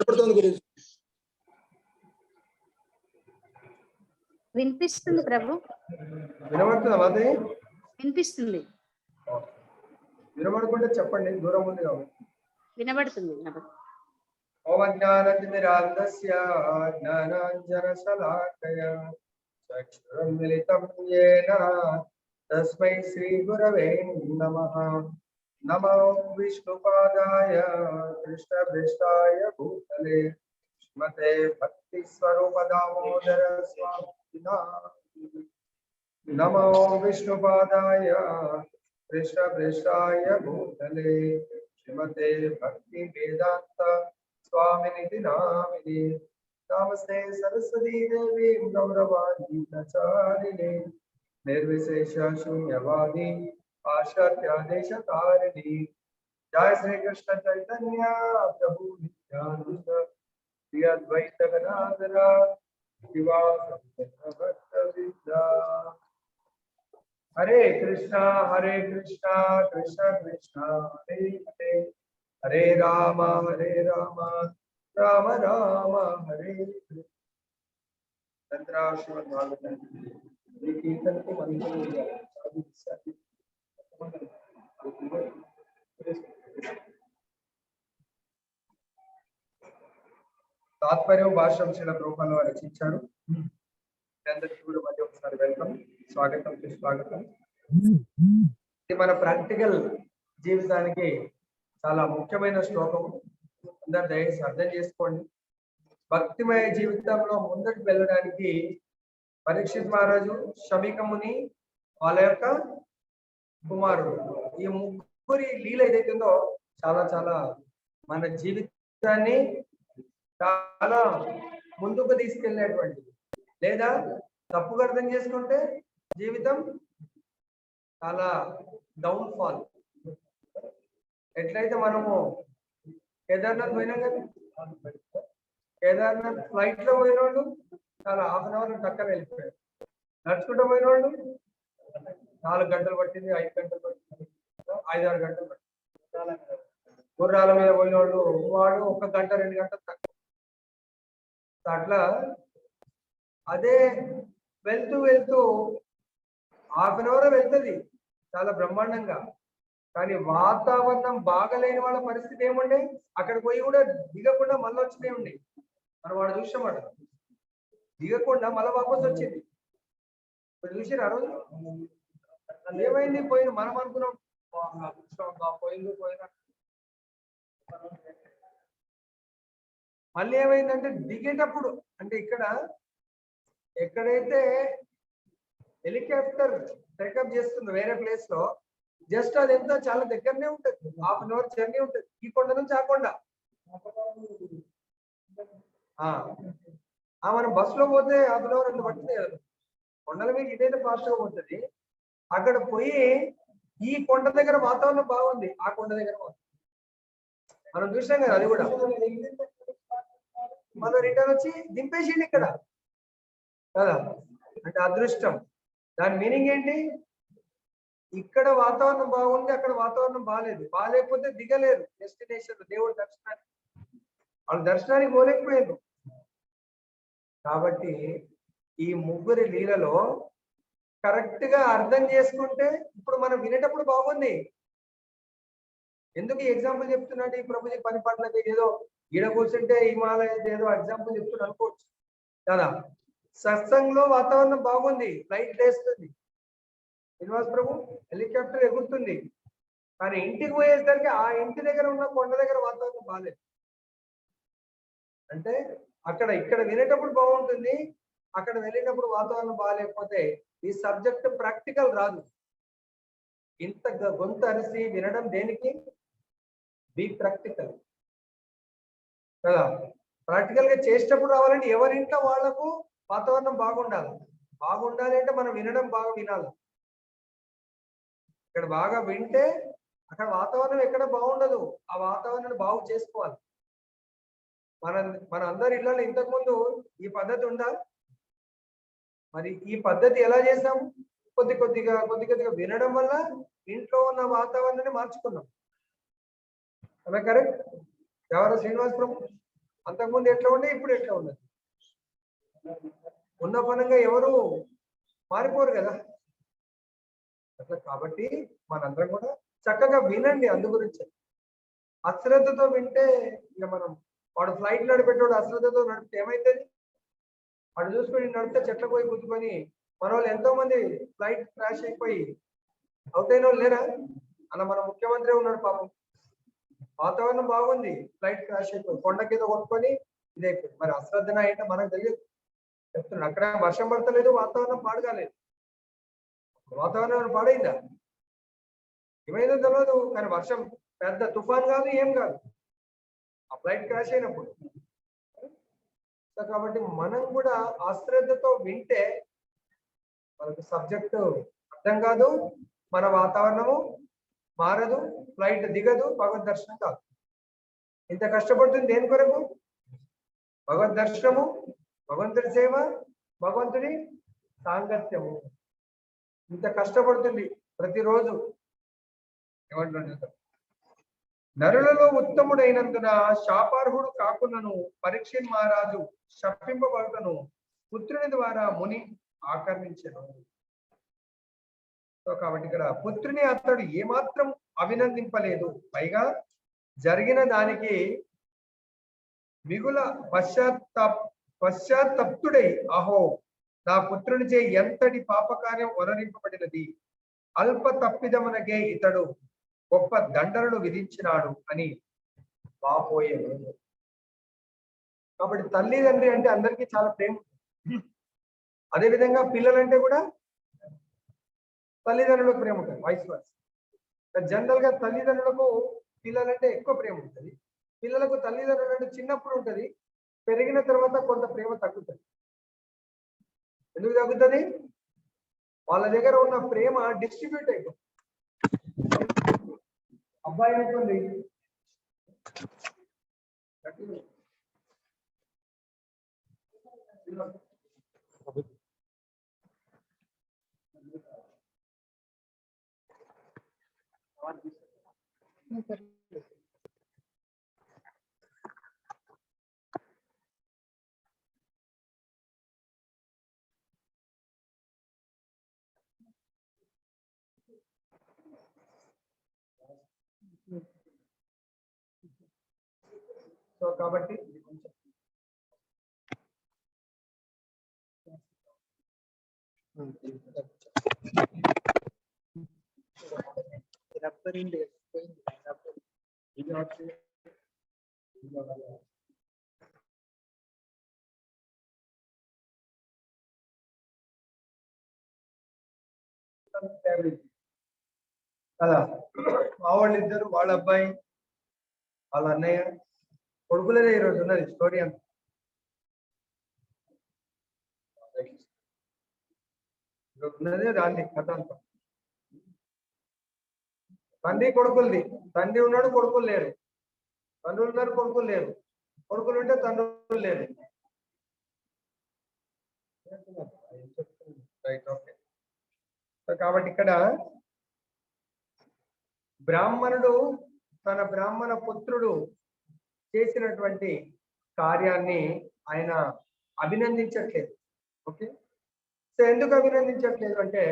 వినపడుతుంది గురించి వినిపిస్తుంది ప్రభు. వినపడుతుందా మాది? వినిపిస్తుంది. వినపడకుంటే చెప్పండి, దూరం ఉంది కాబట్టి. వినబడుతుంది. ఓం జ్ఞానతిమిరాంధస్య జ్ఞానాంజనశలాకయా చక్షురున్మిలితం యేన తస్మై శ్రీ గురవే నమః. నమో విష్ణుపాదాయ కృష్ణభృష్టాయ భూతలే శ్రీమతే భక్తి స్వరూప దామోదర స్వామి. నమో విష్ణుపాదాయ కృష్ణభృష్టాయ భూతలే శ్రీమతే భక్తి వేదాంత స్వామినిధి నామిని. నమస్తే సరస్వతీ దేవి గౌరవాణి ప్రచారిణి నిర్విశేష శూన్యవాది పాశ్చాత్యాదేశకారిణి. జయ శ్రీ కృష్ణ చైతన్య ప్రభు నిత్యానంద శ్రీ అద్వైత గదాధర శివాస భక్త విద్యా. హరే కృష్ణ కృష్ణ కృష్ణ హరే హరే హరే రామ రామ రామ హరే హరే. తంత్రాశ్రమ ఈ కీర్తనకు తాత్పర్యం భాష్యం శిల రూపంలో రచించారు. అందరికీ కూడా మళ్ళీ ఒకసారి వెల్కమ్, స్వాగతం సుస్వాగతం. ఇది మన ప్రాక్టికల్ జీవితానికి చాలా ముఖ్యమైన శ్లోకం. అందరు దయచేసి అర్థం చేసుకోండి. భక్తిమయ జీవితంలో ముందుకు వెళ్ళడానికి పరీక్షిత్ మహారాజు, శమీకముని, వాళ్ళ యొక్క కుమారుడు, ఈ ముగ్గురి లీల ఏదైతుందో చాలా చాలా మన జీవితాన్ని చాలా ముందుకు తీసుకెళ్ళినటువంటి, లేదా తప్పుగా అర్థం చేసుకుంటే జీవితం చాలా డౌన్ ఫాల్. ఎట్లయితే మనము కేదార్నాథ్ పోయినాం కదా, కేదార్నాథ్ ఫ్లైట్ లో పోయిన వాళ్ళు చాలా హాఫ్ అన్ అవర్ టక్కన వెళ్ళిపోయారు. నడుచుకుంటూ పోయిన వాళ్ళు 4 గంటలు పట్టింది, 5 గంటలు పట్టింది, 5-6 గంటలు పట్టింది. గుర్రాల మీద పోయిన వాళ్ళు వాడు 1 గంట 2 గంటలు తక్కువ. అట్లా అదే వెళ్తూ వెళ్తూ హాఫ్ అన్ అవర్ వెళ్తుంది చాలా బ్రహ్మాండంగా. కానీ వాతావరణం బాగలేని వాళ్ళ పరిస్థితి ఏముండే, అక్కడికి పోయి కూడా దిగకుండా మళ్ళీ వచ్చినే ఉండే. మనం వాడు చూసామాట, దిగకుండా మళ్ళీ వాపస్ వచ్చింది. ఇప్పుడు చూసారు ఆ రోజు ఏమైంది, పోయింది. మనం అనుకున్నాం పోయింది పోయినా, మళ్ళీ ఏమైందంటే దిగేటప్పుడు, అంటే ఇక్కడ ఎక్కడైతే హెలికాప్టర్ టేకప్ చేస్తుందో వేరే ప్లేస్ లో, జస్ట్ అది ఎంత చాలా దగ్గరనే ఉంటుంది, హాఫ్ అన్ అవర్ జర్నీ ఉంటుంది ఈ కొండ నుంచి ఆ కొండ. మనం బస్సులో పోతే హాఫ్ అన్ అవర్ అట్లా పట్టింది కదా, కొండల మీద ఇదైతే ఫాస్ట్ గా పోతుంది. అక్కడ పోయి ఈ కొండ దగ్గర వాతావరణం బాగుంది, ఆ కొండ దగ్గర మనం చూసాం కదా, అది కూడా మనం రిటర్న్ వచ్చి దింపేసిండి ఇక్కడ కదా. అంటే అదృష్టం. దాని మీనింగ్ ఏంటి, ఇక్కడ వాతావరణం బాగుంది, అక్కడ వాతావరణం బాగాలేకపోతే దిగలేరు డెస్టినేషన్ దేవుడి దర్శనానికి. వాళ్ళు దర్శనానికి పోలేకపోయారు. కాబట్టి ఈ ముగ్గురి లీలలో కరెక్ట్ గా అర్థం చేసుకుంటే, ఇప్పుడు మనం వినేటప్పుడు బాగుంది. ఎందుకు ఈ ఎగ్జాంపుల్ చెప్తున్నాడు ఈ ప్రభుజీ పని పట్ల, ఏదో ఈడ కూర్చుంటే హిమాలయ ఏదో ఎగ్జాంపుల్ చెప్తున్నా అనుకోవచ్చు కదా. సత్సంగంలో వాతావరణం బాగుంది, ఫ్లైట్ లేస్తుంది, శ్రీనివాస్ ప్రభు హెలికాప్టర్ ఎగురుతుంది. కానీ ఇంటికి పోయేసరికి ఆ ఇంటి దగ్గర ఉన్న కొండ దగ్గర వాతావరణం బాగాలేదు. అంటే ఇక్కడ వినేటప్పుడు బాగుంటుంది, అక్కడ వెళ్ళినప్పుడు వాతావరణం బాగాలేకపోతే ఈ సబ్జెక్ట్ ప్రాక్టికల్ రాదు. ఇంత గొంతు అరిసి వినడం దేనికి, బి ప్రాక్టికల్ కదా. ప్రాక్టికల్ గా చేసేటప్పుడు రావాలంటే ఎవరింట్లో వాళ్లకు వాతావరణం బాగుండాలి అంటే మనం వినడం బాగా వినాలి. ఇక్కడ బాగా వింటే అక్కడ వాతావరణం ఎక్కడ బాగుండదు, ఆ వాతావరణాన్ని బాగు చేసుకోవాలి. మన అందరి ఇళ్లలో ఇంతకుముందు ఈ పద్ధతి ఉందా? మరి ఈ పద్ధతి ఎలా చేసాము? కొద్ది కొద్దిగా వినడం వల్ల ఇంట్లో ఉన్న వాతావరణాన్ని మార్చుకున్నాం. కరెక్ట్? ఎవరు శ్రీనివాస్ ప్రభు? అంతకుముందు ఎట్లా ఉండే ఇప్పుడు ఎట్లా ఉన్నది? ఉన్న పనంగా ఎవరు మారిపోరు కదా అట్లా. కాబట్టి మనందరం కూడా చక్కగా వినండి. అందు గురించి అశ్రద్ధతో వింటే ఇక మనం వాడు ఫ్లైట్ నడిపేటోడు అశ్రద్ధతో నడిపితే ఏమైతుంది? వాడు చూసుకొని నడిపితే చెట్ల పోయి గుద్దుకొని మన వాళ్ళు ఎంతో మంది ఫ్లైట్ క్రాష్ అయిపోయి అవుట్ అయిన వాళ్ళు లేరా? అలా మన ముఖ్యమంత్రి ఉన్నాడు పాపం. వాతావరణం బాగుంది, ఫ్లైట్ క్రాష్ అయిపోయి కొండ కింద కొట్టుకొని ఇదైపోయింది. మరి అశ్రద్ధన ఏంటో మనకు తెలియదు. చెప్తున్నాడు అక్కడ వర్షం పడతలేదు, వాతావరణం పాడుగాలేదు. వాతావరణం పాడైందా? ఏమైందో తెలియదు, కానీ వర్షం పెద్ద తుఫాన్ కాదు, ఏం కాదు, ఆ ఫ్లైట్ క్రాష్ అయినప్పుడు. కాబట్టి మనం కూడా అశ్రద్ధతో వింటే మనకు సబ్జెక్టు అర్థం కాదు, మన వాతావరణము మారదు, ఫ్లైట్ దిగదు, భగవద్ దర్శనం కాదు. ఇంత కష్టపడుతుంది దేని కొరకు? భగవద్ దర్శనము, భగవంతుడి సేవ, భగవంతుడి సాంగత్యము. ఇంత కష్టపడుతుంది ప్రతిరోజు. ఏమంటున్నాడు? నరులలో ఉత్తముడైనందున శాపార్హుడు కాకున్నను పరీక్షిన్ మహారాజు శపింపబడుటను పుత్రుని ద్వారా ముని ఆకర్ణించను. సో కాబట్టి ఇక్కడ పుత్రుని అతడు ఏమాత్రం అభినందింపలేదు, పైగా జరిగిన దానికి మిగుల పశ్చాత్తప్తుడై అహో నా పుత్రునిచే ఎంతటి పాపకార్యం వరరింపబడినది, అల్ప తప్పిదమునకే ఇతడు గొప్ప దండనలు విధించినాడు అని వాపోయేది. కాబట్టి తల్లిదండ్రి అంటే అందరికీ చాలా ప్రేమ. అదేవిధంగా పిల్లలంటే కూడా తల్లిదండ్రులకు ప్రేమ ఉంటుంది, వైస్ వర్స. జనరల్ గా తల్లిదండ్రులకు పిల్లలంటే ఎక్కువ ప్రేమ ఉంటుంది. పిల్లలకు తల్లిదండ్రులు అంటే చిన్నప్పుడు ఉంటుంది, పెరిగిన తర్వాత కొంత ప్రేమ తగ్గుతుంది. ఎందుకు తగ్గుతుంది? వాళ్ళ దగ్గర ఉన్న ప్రేమ డిస్ట్రిబ్యూట్ అయిపోతుంది. అబ్బాయి అనుకోండి, సో కాబట్టి కదా మా వాళ్ళు ఇద్దరు, వాళ్ళ అబ్బాయి వాళ్ళ అన్నయ్య కొడుకులదే ఈరోజు ఉన్నది స్టోరీ అంతా. ఉన్నదే దాన్ని కథ అంతా. తండ్రి కొడుకులది. తండ్రి ఉన్నాడు, కొడుకులు లేరు. తండ్రులు ఉన్నారు, కొడుకులు లేరు. కొడుకులు ఉంటే తండ్రులు లేరు. కాబట్టి ఇక్కడ బ్రాహ్మణుడు తన బ్రాహ్మణ పుత్రుడు చేసినటువంటి కార్యాన్ని ఆయన అభినందించట్లేదు. ఓకే, సో ఎందుకు అభినందించట్లేదు అంటే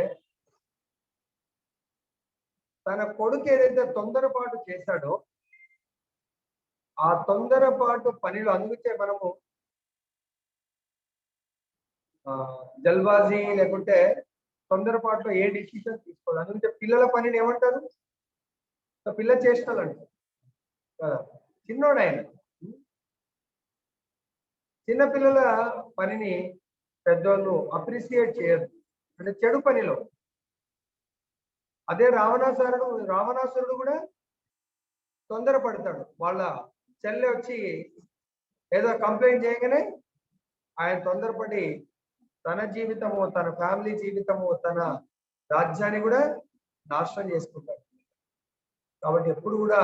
తన కొడుకు ఏదైతే తొందరపాటు చేశాడో ఆ తొందరపాటు పనిలో, అందుకే మనము జల్బాజీ లేకుంటే తొందరపాటులో ఏ డిసిషన్ తీసుకోవాలి. అందుకే పిల్లల పనిని ఏమంటారు? పిల్ల చేష్టాలంట కదా. చిన్నోడు ఆయన. చిన్న పిల్లల పనిని పెద్దోళ్ళు అప్రిసియేట్ చేయరు, అంటే చెడు పనిలో. అదే రావణాసురుడు కూడా తొందరపడతాడు. వాళ్ళ చెల్లె వచ్చి ఏదో కంప్లైంట్ చేయగానే ఆయన తొందరపడి తన జీవితము, తన ఫ్యామిలీ జీవితము, తన రాజ్యాన్ని కూడా నాశనం చేసుకుంటాడు. కాబట్టి ఎప్పుడు కూడా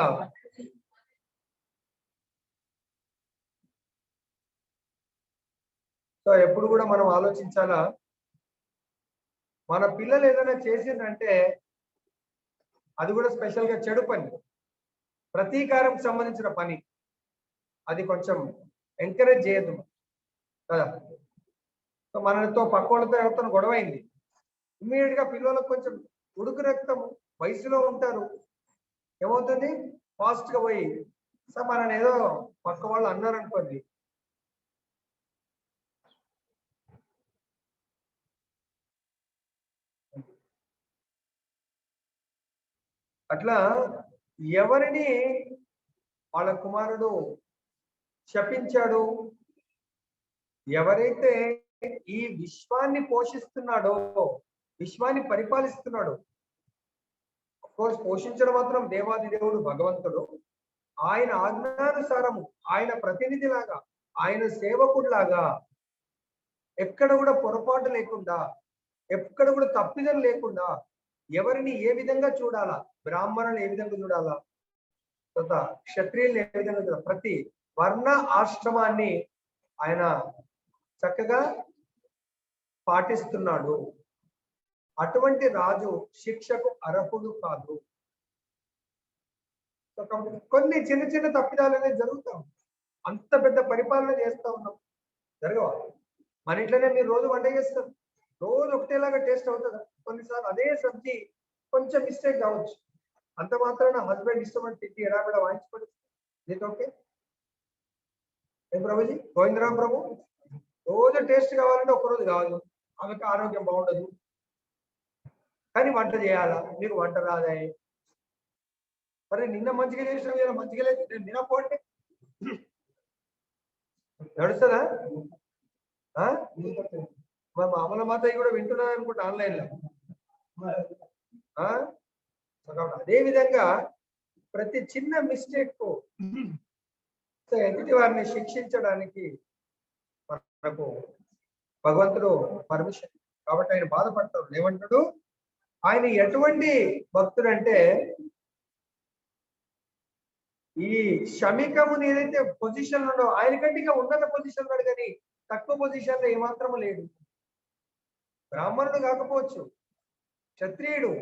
ఎప్పుడు కూడా మనం ఆలోచించాలా, మన పిల్లలు ఏదైనా చేసిందంటే అది కూడా స్పెషల్ గా చెడు పని, ప్రతీకారం సంబంధించిన పని, అది కొంచెం ఎంకరేజ్ చేయొద్దు కదా. సో మనతో పక్క వాళ్ళతో ఎవరితో గొడవ అయింది, ఇమ్మీడియట్ గా పిల్లలకు కొంచెం ఉడుకు రక్తం వయసులో ఉంటారు, ఏమవుతుంది ఫాస్ట్ గా పోయి సార్ మనని ఏదో పక్క వాళ్ళు అన్నారు అనుకోండి, అట్లా ఎవరిని వాళ్ళ కుమారుడు శపించాడు, ఎవరైతే ఈ విశ్వాన్ని పోషిస్తున్నాడో, విశ్వాన్ని పరిపాలిస్తున్నాడో, కోర్స్ పోషించడం మాత్రం దేవాది దేవుడు భగవంతుడు, ఆయన ఆజ్ఞానుసారము ఆయన ప్రతినిధిలాగా ఆయన సేవకుడిలాగా ఎక్కడ కూడా పొరపాటు లేకుండా, ఎక్కడ కూడా తప్పిదం లేకుండా ఎవరిని ఏ విధంగా చూడాలా, బ్రాహ్మణులు ఏ విధంగా చూడాలా, తర్వాత క్షత్రియులు ఏ విధంగా చూడాలి, ప్రతి వర్ణ ఆశ్రమాన్ని ఆయన చక్కగా పాటిస్తున్నాడు. అటువంటి రాజు శిక్షకు అర్హుడు కాదు. కొన్ని చిన్న చిన్న తప్పిదాలు అనేది జరుగుతాం, అంత పెద్ద పరిపాలన చేస్తా ఉన్నాం, జరగవా? మన ఇంట్లోనే మీరు రోజు వంట చేస్తారు, రోజు ఒకటేలాగా టేస్ట్ అవుతుందా? కొన్నిసార్లు అదే సబ్జీ కొంచెం మిస్టేక్ కావచ్చు, అంత మాత్రాన హస్బెండ్ ఇష్టమని తిట్టి ఎడాబెడ వాయించుకోండి, ఇది ఓకే ఏం ప్రభుజీ? గోవిందరాం ప్రభు, రోజు టేస్ట్ కావాలంటే ఒక్కరోజు కావాలి, ఆమెకు ఆరోగ్యం బాగుండదు, కానీ వంట చేయాలా, మీరు వంట రాదాయి, మరి నిన్న మంచిగా చేసిన ఇలా మంచిగా లేదు, నేను తినకపోండి నడుస్తుందా? మా మామూలు మాతయ్య కూడా వింటున్నారు అనుకుంటా ఆన్లైన్ లో. అదే విధంగా ప్రతి చిన్న మిస్టేక్ ఎదుటి వారిని శిక్షించడానికి మనకు భగవంతుడు పర్మిషన్, కాబట్టి ఆయన బాధపడతాడు. ఏమంటాడు ఆయన? ఎటువంటి భక్తుడు అంటే, ఈ శమికముని ఏదైతే పొజిషన్ ఉండో ఆయన కంటే ఇంకా ఉన్నత పొజిషన్ ఉన్నాడు, కానీ తక్కువ పొజిషన్ లో ఏమాత్రము లేడు. బ్రాహ్మణుడు కాకపోవచ్చు, క్షత్రియుడు,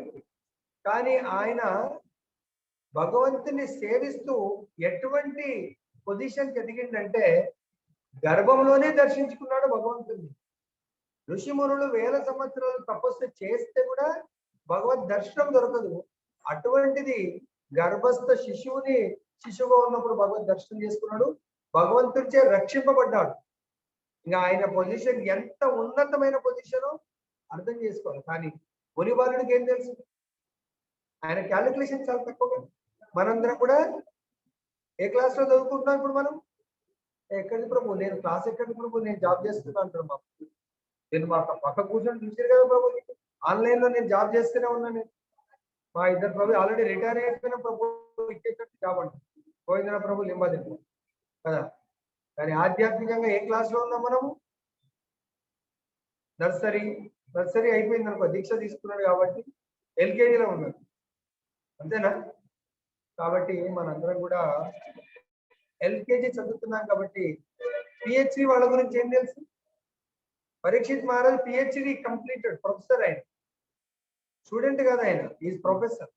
కానీ ఆయన భగవంతుని సేవిస్తూ ఎటువంటి పొజిషన్కి ఎదిగిందంటే గర్భంలోనే దర్శించుకున్నాడు భగవంతుని. ఋషిమునులు వేల సంవత్సరాలు తపస్సు చేస్తే కూడా భగవద్ దర్శనం దొరకదు, అటువంటిది గర్భస్థ శిశువుగా ఉన్నప్పుడు భగవద్ దర్శనం చేసుకున్నాడు, భగవంతుడిచే రక్షింపబడ్డాడు. ఇంకా ఆయన పొజిషన్ ఎంత ఉన్నతమైన పొజిషనో అర్థం చేసుకోవాలి. కానీ ముని బాలుడికి ఏం తెలుసు? ఆయన క్యాలిక్యులేషన్ చాలా తక్కువ. మనందరం కూడా ఏ క్లాస్ లో చదువుకుంటున్నాం ఇప్పుడు మనం? ఎక్కడి ప్రభు, నేను క్లాస్ ఎక్కడి ప్రభు, నేను జాబ్ చేస్తున్నా అంటారు మా నేను మా పక్క కూర్చొని చూసారు కదా ప్రభు, ఆన్లైన్ లో నేను జాబ్ చేస్తూనే ఉన్నాను. మా ఇద్దరు ప్రభు ఆల్రెడీ రిటైర్ అయిపోయిన ప్రభు ఇచ్చేటట్టు జాబ్ అంటారు, పోయిన ప్రభు లింబాది కదా. కానీ ఆధ్యాత్మికంగా ఏ క్లాస్ లో ఉన్నాం మనము? నర్సరీ అయిపోయింది అనుకో, దీక్ష తీసుకున్నాడు కాబట్టి ఎల్కేజీలో ఉన్నాడు, అంతేనా? కాబట్టి మనందరం కూడా ఎల్కేజీ చదువుతున్నాం కాబట్టి పిహెచ్డి వాళ్ళ గురించి ఏం తెలుసు? Parikshit Maharaj PhD completed professor, ఆయన స్టూడెంట్ కదా, ఆయన ఈజ్ ప్రొఫెసర్.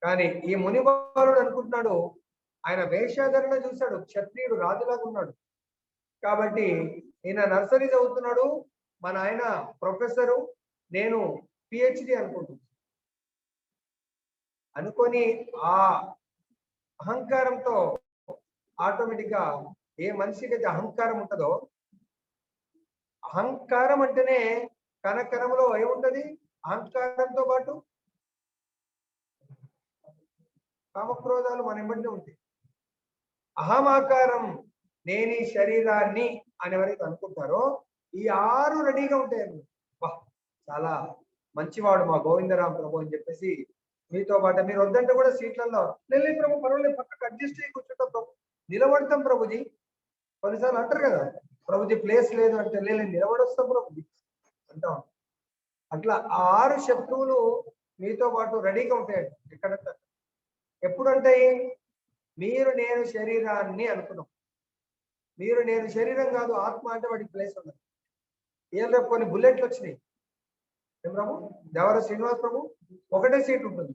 కానీ ఈ ముని బాలుడు అనుకుంటున్నాడు, ఆయన వేషాధరణ చూశాడు, క్షత్రియుడు రాజులాగా ఉన్నాడు కాబట్టి ఈయన నర్సరీ చదువుతున్నాడు, మన ఆయన ప్రొఫెసరు, నేను పిహెచ్డి అనుకుంటున్నాను అనుకొని ఆ అహంకారంతో ఆటోమేటిక్ గా ఏ మనిషికి అయితే అహంకారం ఉంటుందో, అహంకారం అంటేనే కనకరంలో ఏముంటది? అహంకారంతో పాటు కామక్రోధాలు మన వెంబడినే ఉంటాయి. అహమాకారం, నేను ఈ శరీరాన్ని అని ఎవరైతే అనుకుంటారో ఈ 6 రెడీగా ఉంటాయండి. చాలా మంచివాడు మా గోవిందరాం ప్రభు అని చెప్పేసి మీతో పాటు మీరు వద్దంటే కూడా సీట్లలో లేదు ప్రభు, పర్వాలేదు, పక్కకు అడ్జస్ట్ అయ్యి కూర్చుంటాం ప్రభు, నిలబడతాం ప్రభుజీ. కొన్నిసార్లు అంటారు కదా, ప్రభుజీ ప్లేస్ లేదు అంటే, లేదు నిలబడొస్తాం ప్రభుజీ అంటాం. అట్లా 6 శత్రువులు మీతో పాటు రెడీగా ఉంటాయండి. ఎక్కడంటే ఎప్పుడంటాయి? మీరు నేను శరీరాన్ని అనుకున్నాం, మీరు నేను శరీరం కాదు ఆత్మ అంటే వాడికి ప్లేస్ ఉండదు. ఏం రేపు కొన్ని బుల్లెట్లు వచ్చినాయి, ఏం ప్రభు దేవర శ్రీనివాస్ ప్రభు, ఒకటే సీట్ ఉంటుంది,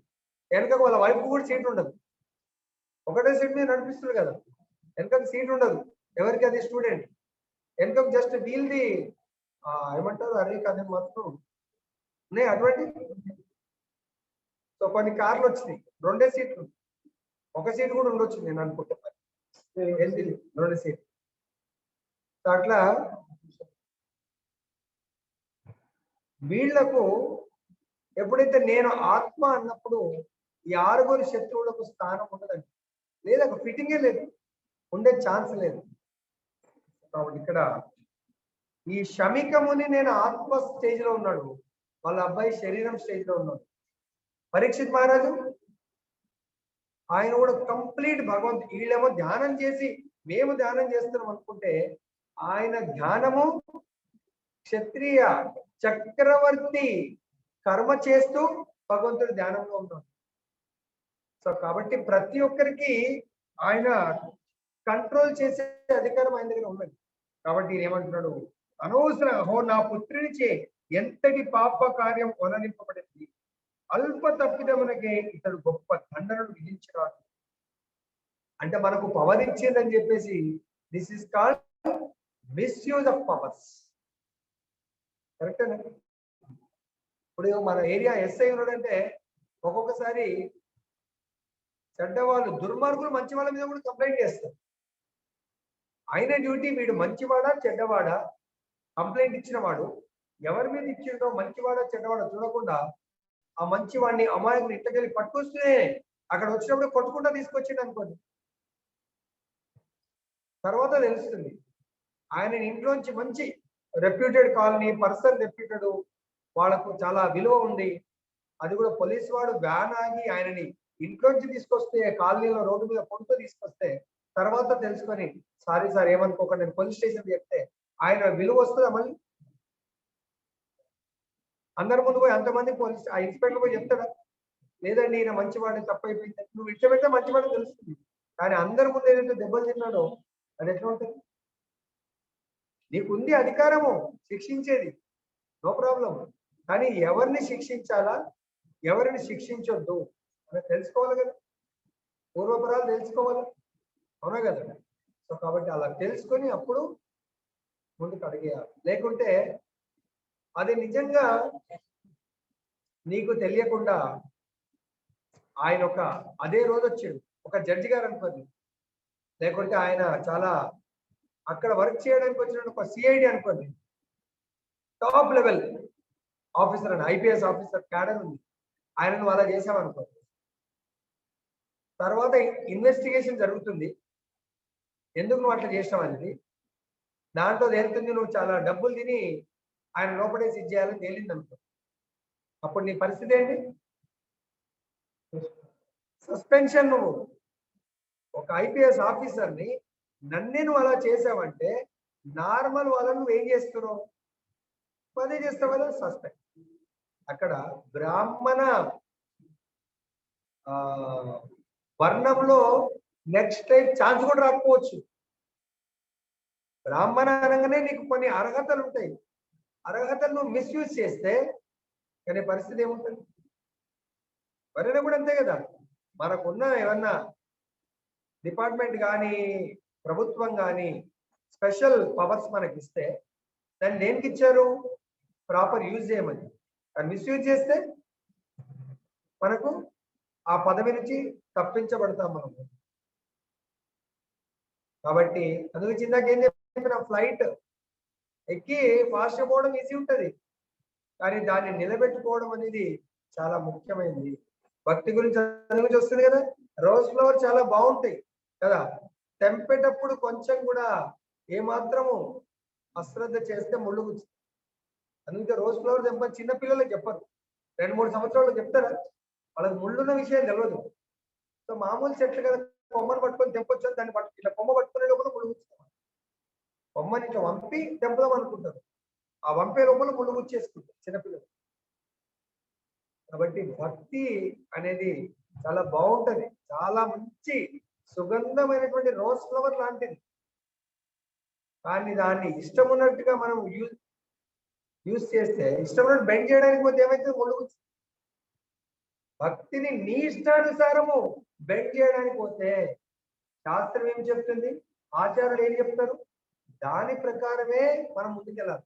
వెనక వాళ్ళ వైపు కూడా సీట్ ఉండదు, ఒకటే సీట్ మీద నడిపిస్తుంది కదా, వెనక సీట్ ఉండదు, ఎవరికి అది స్టూడెంట్, వెనుక జస్ట్ వీల్ది ఏమంటారు అరే కానీ మాత్రం ఉన్నాయి అటువంటి. సో కొన్ని కార్లు వచ్చినాయి 2 సీట్లు, 1 సీట్ కూడా ఉండొచ్చు నేను అనుకుంటున్నాను, 2 సీట్లు. సో అట్లా వీళ్లకు ఎప్పుడైతే నేను ఆత్మ అన్నప్పుడు ఈ 6 శత్రువులకు స్థానం ఉండదండి, లేదా ఫిట్టింగే లేదు, ఉండే ఛాన్స్ లేదు. కాబట్టి ఇక్కడ ఈ శమికముని నేను ఆత్మ స్టేజ్ లో ఉన్నాడు, వాళ్ళ అబ్బాయి శరీరం స్టేజ్ లో ఉన్నాడు. పరీక్షిత్ మహారాజు ఆయన కూడా కంప్లీట్ భగవంతు, వీళ్ళేమో ధ్యానం చేసి మేము ధ్యానం చేస్తున్నాం అనుకుంటే ఆయన ధ్యానము క్షత్రియ చక్రవర్తి కర్మ చేస్తూ భగవంతుడి ధ్యానంలో ఉన్నాడు. సో కాబట్టి ప్రతి ఒక్కరికి ఆయన కంట్రోల్ చేసే అధికారం ఆయన దగ్గర ఉన్నది. కాబట్టి ఈయన ఏమంటున్నాడు, అనవసరం హో నా పుత్రునిచే ఎంతటి పాప కార్యం వలనింపబడింది, అల్ప తప్పిదమునకే ఇతడు గొప్ప దండనను విధించినాడు. అంటే మనకు పవర్ ఇచ్చిందని చెప్పేసి this is called misuse of powers. కరెక్టేనా? ఇప్పుడు మన ఏరియా ఎస్ఐ ఉన్నాడంటే ఒక్కొక్కసారి చెడ్డవాళ్ళు దుర్మార్గులు మంచి వాళ్ళ మీద కూడా కంప్లైంట్ చేస్తారు. ఆయన డ్యూటీ వీడు మంచివాడా చెడ్డవాడా కంప్లైంట్ ఇచ్చిన వాడు ఎవరి మీద ఇచ్చిండో మంచివాడా చెడ్డవాడా చూడకుండా ఆ మంచివాడిని అమాయకుని ఇంటికెళ్ళి పట్టుకొస్తే అక్కడ వచ్చినప్పుడు కొట్టుకుంటా తీసుకొచ్చిండు అనుకోండి, తర్వాత తెలుస్తుంది ఆయన ఇంట్లోంచి మంచి రెప్యూటెడ్ కాలనీ పర్సన్, రెప్యూటెడ్ వాళ్ళకు చాలా విలువ ఉంది, అది కూడా పోలీసు వాడు వ్యాన్ ఆగి ఆయనని ఇంట్లోంచి తీసుకొస్తే కాలనీలో రోడ్డు మీద కొడుతూ తీసుకొస్తే తర్వాత తెలుసుకొని సారీ సార్ ఏమనుకోకండి నేను పోలీస్ స్టేషన్ చెప్తే ఆయన విలువ వస్తుందా? మళ్ళీ అందరి ముందు పోయి అంతమంది పోలీస్ ఆ ఇన్స్పెక్టర్ పోయి చెప్తాడా? లేదండి ఈయన మంచివాడిని తప్పైపోయింది, నువ్వు ఇష్టపెడితే మంచివాడిని తెలుస్తుంది, కానీ అందరి ముందు ఏదైతే దెబ్బలు తిన్నాడో అది ఎట్లా ఉంటుంది? నీకుంది అధికారము శిక్షించేది, నో ప్రాబ్లం, కానీ ఎవరిని శిక్షించాలా ఎవరిని శిక్షించొద్దు అని తెలుసుకోవాలి కదా, పూర్వపరాలు తెలుసుకోవాలి, అవునా కదా? సో కాబట్టి అలా తెలుసుకొని అప్పుడు ముందుకు అడిగేయాలి. లేకుంటే అది నిజంగా నీకు తెలియకుండా ఆయన అదే రోజు వచ్చాడు ఒక జడ్జి గారు అనుకోండి, లేకుంటే ఆయన చాలా అక్కడ వర్క్ చేయడానికి వచ్చిన ఒక సిఐడి అనుకోండి, టాప్ లెవెల్ ఆఫీసర్ అని ఐపీఎస్ ఆఫీసర్ క్యాడర్ ఉంది, ఆయనను అలా చేసామనుకోండి, తర్వాత ఇన్వెస్టిగేషన్ జరుగుతుంది ఎందుకు నువ్వు అట్లా చేసావు అనేది, దాంట్లో తేలుతుంది నువ్వు చాలా డబ్బులు తిని ఆయన లోపడేసి ఇచ్చేయాలని తేలింది అనుకో, అప్పుడు నీ పరిస్థితి ఏంటి? సస్పెన్షన్. నువ్వు ఒక ఐపీఎస్ ఆఫీసర్ని నన్నే నువ్వు అలా చేసావంటే నార్మల్ వాళ్ళని నువ్వు ఏం చేస్తున్నావు? అదే చేస్తావు కదా, సస్పెండ్. అక్కడ బ్రాహ్మణ వర్ణంలో నెక్స్ట్ టైం ఛాన్స్ కూడా రాకపోవచ్చు. బ్రాహ్మణ అనగానే నీకు కొన్ని అర్హతలు ఉంటాయి, అర్హతలు నువ్వు మిస్యూజ్ చేస్తే కానీ పరిస్థితి ఏముంటుంది? ఎవరైనా కూడా అంతే కదా, మనకున్న ఏమన్నా డిపార్ట్మెంట్ కానీ ప్రభుత్వం కానీ స్పెషల్ పవర్స్ మనకి ఇస్తే దాన్ని దేనికి ఇచ్చారు? ప్రాపర్ యూజ్ చేయమని. దాన్ని మిస్యూజ్ చేస్తే మనకు ఆ పదవి నుంచి తప్పించబడతాం మనం. కాబట్టి అందుకు ఇందాక ఏం చెప్పిన, ఫ్లైట్ ఎక్కి ఫాస్ట్ పోవడం ఈజీ ఉంటుంది, కానీ దాన్ని నిలబెట్టుకోవడం అనేది చాలా ముఖ్యమైనది. భక్తి గురించి వస్తుంది కదా, రోజ్ ఫ్లవర్ చాలా బాగుంటాయి కదా, తెంపేటప్పుడు కొంచెం కూడా ఏమాత్రము అశ్రద్ధ చేస్తే ముళ్ళు గుచ్చుతుంది. అందుకే రోజ్ ఫ్లవర్ తెంపని చిన్న పిల్లలకు చెప్పరు, 2-3 సంవత్సరాలు చెప్తారా, వాళ్ళకి ముళ్ళున్న విషయం తెలియదు. సో మామూలు చెట్లు కదా, కొమ్మను పట్టుకొని తెంపొచ్చు, దాన్ని ఇట్లా కొమ్మ పట్టుకునే లోపల ముళ్ళు గుచ్చుతాం, కొమ్మని ఇట్లా వంపి తెంపుదాం అనుకుంటారు, ఆ వంపే లోపల ముళ్ళు గుచ్చేసుకుంటారు చిన్నపిల్లలు. కాబట్టి భక్తి అనేది చాలా బాగుంటది, చాలా మంచి సుగంధమైనటువంటి రోజ్ ఫ్లవర్ లాంటిది, కానీ దాన్ని ఇష్టం ఉన్నట్టుగా మనం యూజ్ చేస్తే ఇష్టం ఉన్నట్టు బెండ్ చేయడానికి పోతే ఏమైతే ముళ్ళు. భక్తిని నీ ఇష్టానుసారము బెండ్ చేయడానికి పోతే శాస్త్రం ఏం చెప్తుంది? ఆచార్యులు ఏం చెప్తారు, దాని ప్రకారమే మనం ముందుకెళ్ళాలి.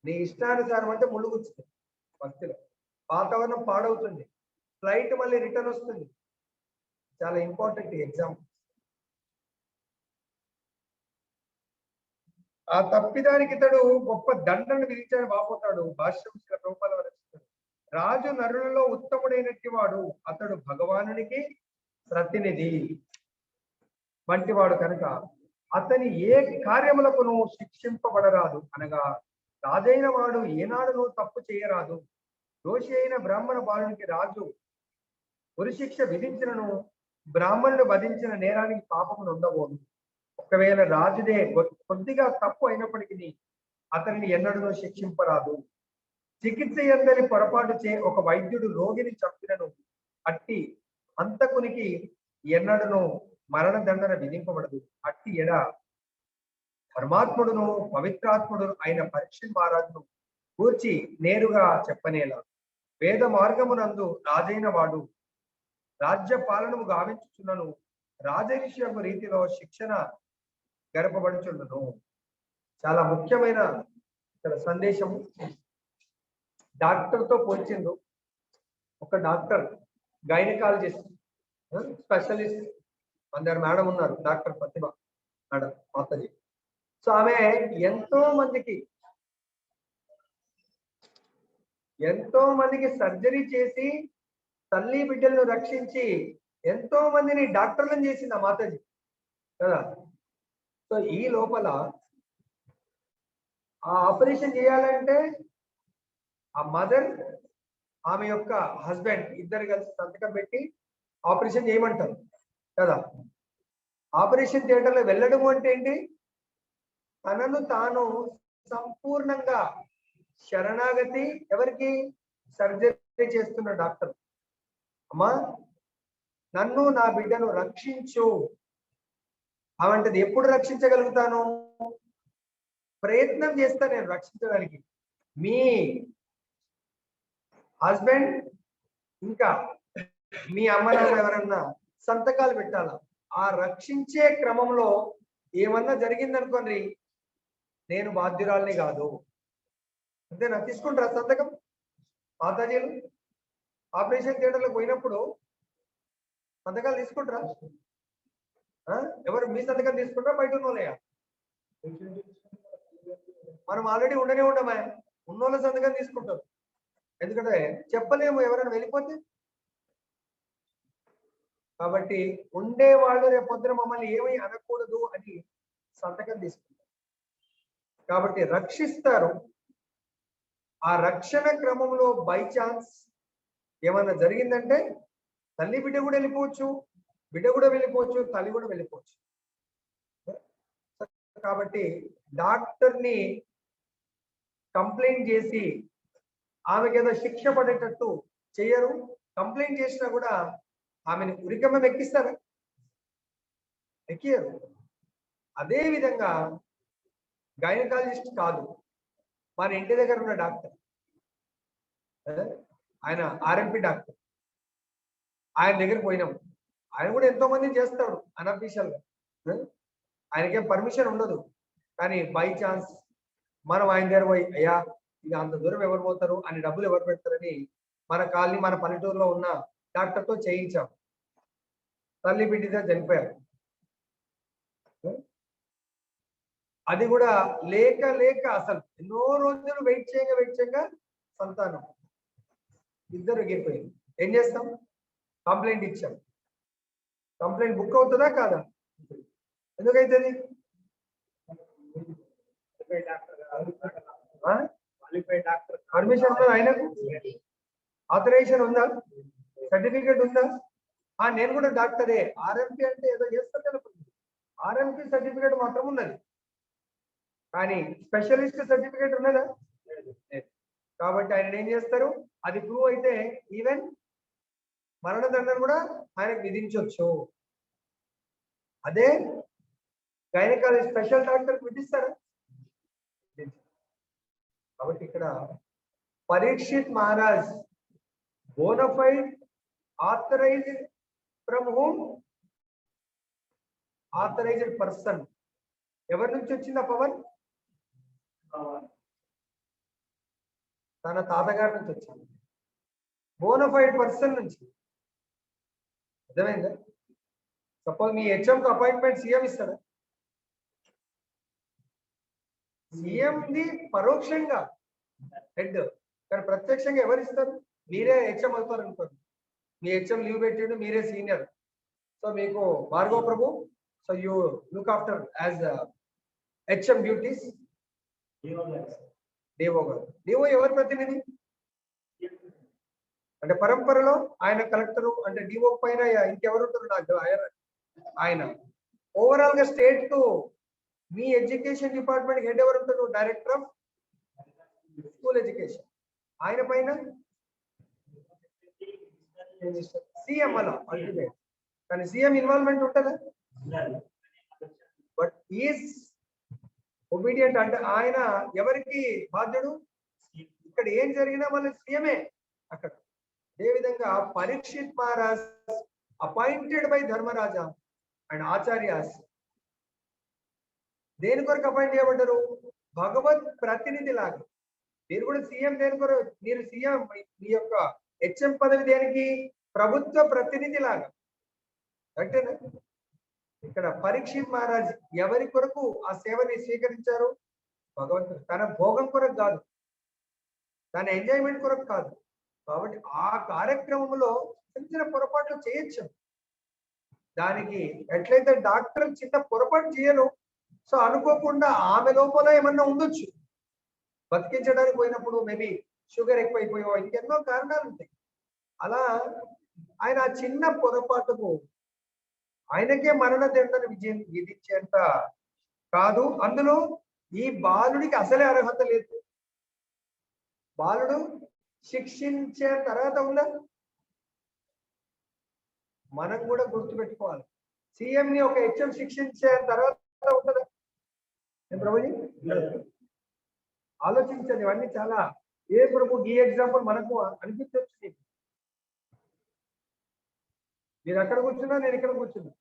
నీ ఇష్టానుసారం అంటే ముళ్ళు గుచ్చుతుంది భక్తిలో, వాతావరణం పాడవుతుంది, ఫ్లైట్ మళ్ళీ రిటర్న్ వస్తుంది. చాలా ఇంపార్టెంట్ ఎగ్జాంపుల్. ఆ తప్పిదానికి ఇతడు గొప్ప దండను విధించాడు బాపోతాడు. భాష్యం రూపాయలు రచిస్తాడు. రాజు నరులలో ఉత్తముడైనట్టి వాడు, అతడు భగవానునికి ప్రతినిధి వంటివాడు కనుక అతని ఏ కార్యములకును శిక్షింపబడరాదు. అనగా రాజైన వాడు ఏనాడును తప్పు చేయరాదు. దోషి అయిన బ్రాహ్మణ బాలునికి రాజు ఉరిశిక్ష విధించినను బ్రాహ్మణుడు వధించిన నేరానికి పాపమును ఉండబోదు. ఒకవేళ రాజుదే కొద్దిగా తప్పు అయినప్పటికీ అతనిని ఎన్నడూ శిక్షింపరాదు. చికిత్స ఎందని పొరపాటు చే ఒక వైద్యుడు రోగిని చంపినను అట్టి అంతకునికి ఎన్నడను మరణదండన విధింపబడదు. అట్టి ఎడ ధర్మాత్ముడును పవిత్రాత్ముడు అయిన పరీక్షిత్ మహారాజును కూర్చి నేరుగా చెప్పనేలా. వేద మార్గమునందు రాజైన వాడు రాజ్య పాలనము గావించుచున్నను రాజరిషి రీతిలో శిక్షణ గడపబడుచుండును. చాలా ముఖ్యమైన ఇక్కడ సందేశము. డాక్టర్తో పోల్చిండు. ఒక డాక్టర్ గైనకాలజిస్ట్ స్పెషలిస్ట్ అందరు మేడం ఉన్నారు, డాక్టర్ ప్రతిభ మేడం మాతాజీ. సో ఆమె ఎంతో మందికి సర్జరీ చేసి తల్లి బిడ్డలను రక్షించి ఎంతో మందిని డాక్టర్లను చేసింది ఆ మాతాజీ కదా. సో ఈ లోపల ఆ ఆపరేషన్ చేయాలంటే ఆ మదర్ ఆమె యొక్క హస్బెండ్ ఇద్దరు కలిసి సంతకం పెట్టి ఆపరేషన్ చేయమంటారు కదా. ఆపరేషన్ థియేటర్లో వెళ్ళడము అంటే ఏంటి, తనను తాను సంపూర్ణంగా శరణాగతి ఎవరికి, సర్జరీ చేస్తున్న డాక్టర్. అమ్మా నన్ను నా బిడ్డను రక్షించు అవంటది. ఎప్పుడు రక్షించగలుగుతాను, ప్రయత్నం చేస్తా నేను రక్షించడానికి. మీ హస్బెండ్ ఇంకా మీ అమ్మ నాన్న ఎవరన్నా సంతకాలు పెట్టాలా. ఆ రక్షించే క్రమంలో ఏమన్నా జరిగిందనుకోండి నేను బాధ్యురాల్ని కాదు. అంతేనా, తీసుకుంటారా సంతకం మాతాజీలు? ఆపరేషన్ థియేటర్లకు పోయినప్పుడు సంతకాలు తీసుకుంటారా? ఎవరు మీ సంతకం తీసుకుంటారా బయట ఉన్నోళ్ళయా? మనం ఆల్రెడీ ఉండనే ఉండమా, ఉన్నోళ్ళ సంతకం తీసుకుంటారు. ఎందుకంటే చెప్పలేము ఎవరైనా వెళ్ళిపోతే. కాబట్టి ఉండేవాళ్ళు రేపొద్దున మమ్మల్ని ఏమీ అనకూడదు అని సంతకం తీసుకుంటారు. కాబట్టి రక్షిస్తారు. ఆ రక్షణ క్రమంలో బై ఛాన్స్ ఏమన్నా జరిగిందంటే తల్లి బిడ్డ కూడా వెళ్ళిపోవచ్చు, బిడ్డ కూడా వెళ్ళిపోవచ్చు, తల్లి కూడా వెళ్ళిపోవచ్చు. కాబట్టి డాక్టర్ని కంప్లైంట్ చేసి ఆమెకి ఏదో శిక్ష పడేటట్టు చేయరు. కంప్లైంట్ చేసినా కూడా ఆమెను ఉరికమ్మ ఎక్కిస్తారా? ఎక్కియరు. అదే విధంగా గైనకాలజిస్ట్ కాదు, మన ఇంటి దగ్గర ఉన్న డాక్టర్, ఆయన ఆర్ఎంపీ డాక్టర్, ఆయన దగ్గరికి పోయినాం. ఆయన కూడా ఎంతో మంది చేస్తాడు అన్అఫీషియల్ గా, ఆయనకేం పర్మిషన్ ఉండదు. కానీ బై ఛాన్స్ మనం ఆయన దగ్గర పోయి అయ్యా ఇక అంత దూరం ఎవరు పోతారు అని డబ్బులు ఎవరు పెడతారని మన కాలనీ మన పల్లెటూరులో ఉన్న డాక్టర్తో చేయించాం. తల్లి బిడ్డగా చనిపోయారు. అది కూడా లేక అసలు ఎన్నో రోజులు వెయిట్ చేయగా సంతానం ఇద్దరు ఎగిరిపోయింది. ఏం చేస్తాం? కంప్లైంట్ ఇచ్చాం. కంప్లైంట్ బుక్ అవుతుందా కాదా? ఎందుకైతుంది? పర్మిషన్ ఉందా ఆయనకు? ఆథరైజేషన్ ఉందా? సర్టిఫికేట్ ఉందా? నేను కూడా డాక్టరే. ఆర్ఎంపీ అంటే ఏదో చేస్తాను తెలుపుతుంది. ఆర్ఎంపీ సర్టిఫికేట్ మాత్రం ఉన్నది, కానీ స్పెషలిస్ట్ సర్టిఫికేట్ ఉన్నదా? కాబట్టి ఆయన ఏం చేస్తారు, అది ప్రూవ్ అయితే ఈవెన్ మరణదండన కూడా ఆయనకు విధించవచ్చు. అదే గైనకాలజీ స్పెషల్ డాక్టర్ విధిస్తారా? కాబట్టి ఇక్కడ Parikshit Maharaj bona fide authorized from whom? Authorized person. ఎవరి నుంచి వచ్చింది ఆ పవర్? తన తాతగారి నుంచి వచ్చింది. బోనఫైడ్ పర్సన్ నుంచి. అర్థమైందా? సపోజ్ మీ హెచ్ఎంకి అపాయింట్మెంట్ సీఎం ఇస్తారా? సీఎంది పరోక్షంగా హెడ్, కానీ ప్రత్యక్షంగా ఎవరు ఇస్తారు? మీరే హెచ్ఎం అవుతారు అనుకోండి. మీ హెచ్ఎం లీవ్ పెట్టిండు, మీరే సీనియర్. సో మీకు Bhargava Prabhu, so you look after as HM duties. DO గారు. డిఓ ఎవరి ప్రతినిధి? అంటే పరంపరలో ఆయన కలెక్టరు, అంటే డిఓ పైన ఇంకెవరు ఉంటారు నాకు ఆయన. ఓవరాల్ గా స్టేట్ కు మీ ఎడ్యుకేషన్ డిపార్ట్మెంట్ హెడ్ ఎవరు ఉంటారు? Director of school education. ఆయన పైన సీఎం అలా అల్టిమేట్. కానీ సీఎం ఇన్వాల్వ్మెంట్ ఉంటుందా? But is obedient. అంటే ఆయన ఎవరికి బాధ్యుడు? ఇక్కడ ఏం జరిగినా మళ్ళీ సీఎమే అక్కడ. అదేవిధంగా Parikshit Maharaj appointed by Dharmaraja and acharyas. దేని కొరకు అపాయింట్ చేయబడ్డారు? భగవత్ ప్రతినిధి లాగా. మీరు కూడా సీఎం దేని కొరకు? మీరు సీఎం, మీ యొక్క హెచ్ఎం పదవి దేనికి? ప్రభుత్వ ప్రతినిధి లాగా. అంటేనా? ఇక్కడ పరీక్షిత్ మహారాజ్ ఎవరి కొరకు ఆ సేవని స్వీకరించారు? భగవంతుడు. తన భోగం కొరకు కాదు, తన ఎంజాయ్మెంట్ కొరకు కాదు. కాబట్టి ఆ కార్యక్రమంలో చిన్న పొరపాట్లు చేయొచ్చు. దానికి ఎట్లయితే డాక్టర్ చిన్న పొరపాటు చేయను, సో అనుకోకుండా ఆమె లోపల ఏమన్నా ఉండొచ్చు. బతికించడానికి పోయినప్పుడు మేబీ షుగర్ ఎక్కువైపోయో ఇంకెన్నో కారణాలు ఉంటాయి. అలా ఆయన ఆ చిన్న పొరపాటుకు ఆయనకే మరణ దండన విధించేంత కాదు. అందులో ఈ బాలుడికి అసలే అర్హత లేదు. బాలుడు శిక్షించే తర్వాత ఉందా? మనం కూడా గుర్తుపెట్టుకోవాలి. సీఎం ని ఒక హెచ్ఎం శిక్షించే తర్వాత ఉంటుందా? ప్రభుజీ ఆలోచించండి. ఇవన్నీ చాలా ఏ ప్రభు ఈ ఎగ్జాంపుల్ మనకు అనిపించవచ్చు. మీరు అక్కడ కూర్చున్నా, నేను ఇక్కడ కూర్చున్నా.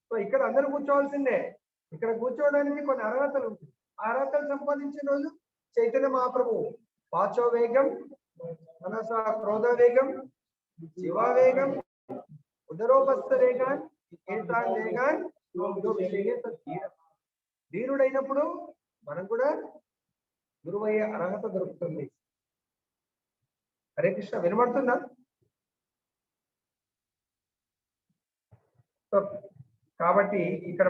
సో ఇక్కడ అందరూ కూర్చోవాల్సిందే. ఇక్కడ కూర్చోవడానికి కొన్ని అర్హతలు ఉంటాయి. ఆ అర్హతలు సంపాదించిన రోజు చైతన్య మహాప్రభు పాచో వేగం, మనస క్రోధ వేగం, శివ వేగం, ఉదరోపస్థ వేగాన్, వేగాన్ ధీరుడైనప్పుడు మనం కూడా గురువయ్యే అర్హత దొరుకుతుంది. హరే కృష్ణ. వినబడుతుందా? కాబట్టి ఇక్కడ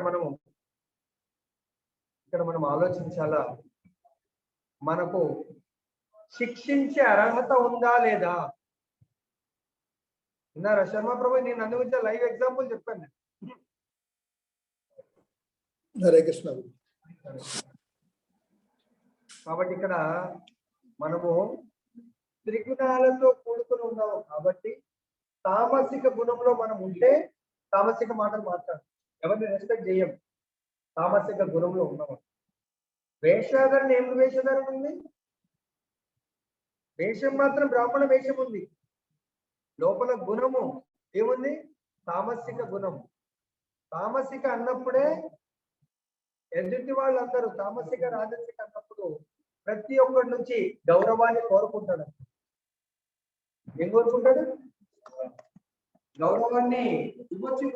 మనం ఆలోచించాలా, మనకు శిక్షించే అర్హత ఉందా లేదా? విన్నారా శర్మ ప్రభు? నేను అందు గురించి లైవ్ ఎగ్జాంపుల్ చెప్పాను. హరే కృష్ణ. కాబట్టి ఇక్కడ మనము త్రిగుణాలతో కూడుకుని ఉన్నాము. కాబట్టి తామసిక గుణంలో మనం ఉంటే తామసిక మాటలు మాట్లాడు, ఎవరిని రెస్పెక్ట్ చేయం. తామసిక గుణంలో ఉన్నాము. వేషాధరణ ఏం వేషధారణ ఉంది? వేషం మాత్రం బ్రాహ్మణ వేషం ఉంది. లోపల గుణము ఏముంది? తామసిక గుణం. తామసిక అన్నప్పుడే ఎదుటి వాళ్ళందరూ తామసిక రాజసిక అన్నప్పుడు ప్రతి ఒక్కరి నుంచి గౌరవాన్ని కోరుకుంటాడు. ఏం కోరుకుంటాడు? గౌరవాన్ని ఇవ్వచ్చు.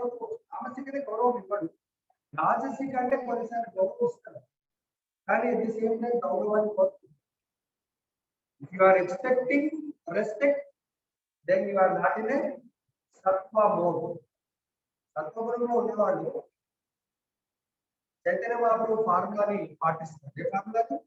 తామసికనే గౌరవం ఇవ్వడు. రాజసిక అంటే కొన్నిసార్లు గౌరవిస్తాడు, కానీ అట్ ది సేమ్ టైం గౌరవాన్ని కోరుకుంటాడు. If you are expecting respect, then you are not in a sattva mode. సత్వగుణంలో ఉన్నవాళ్ళు చైతన్య మహాప్రభు ఫార్ములాని పాటిస్తారు. ఏ ఫార్ములాని?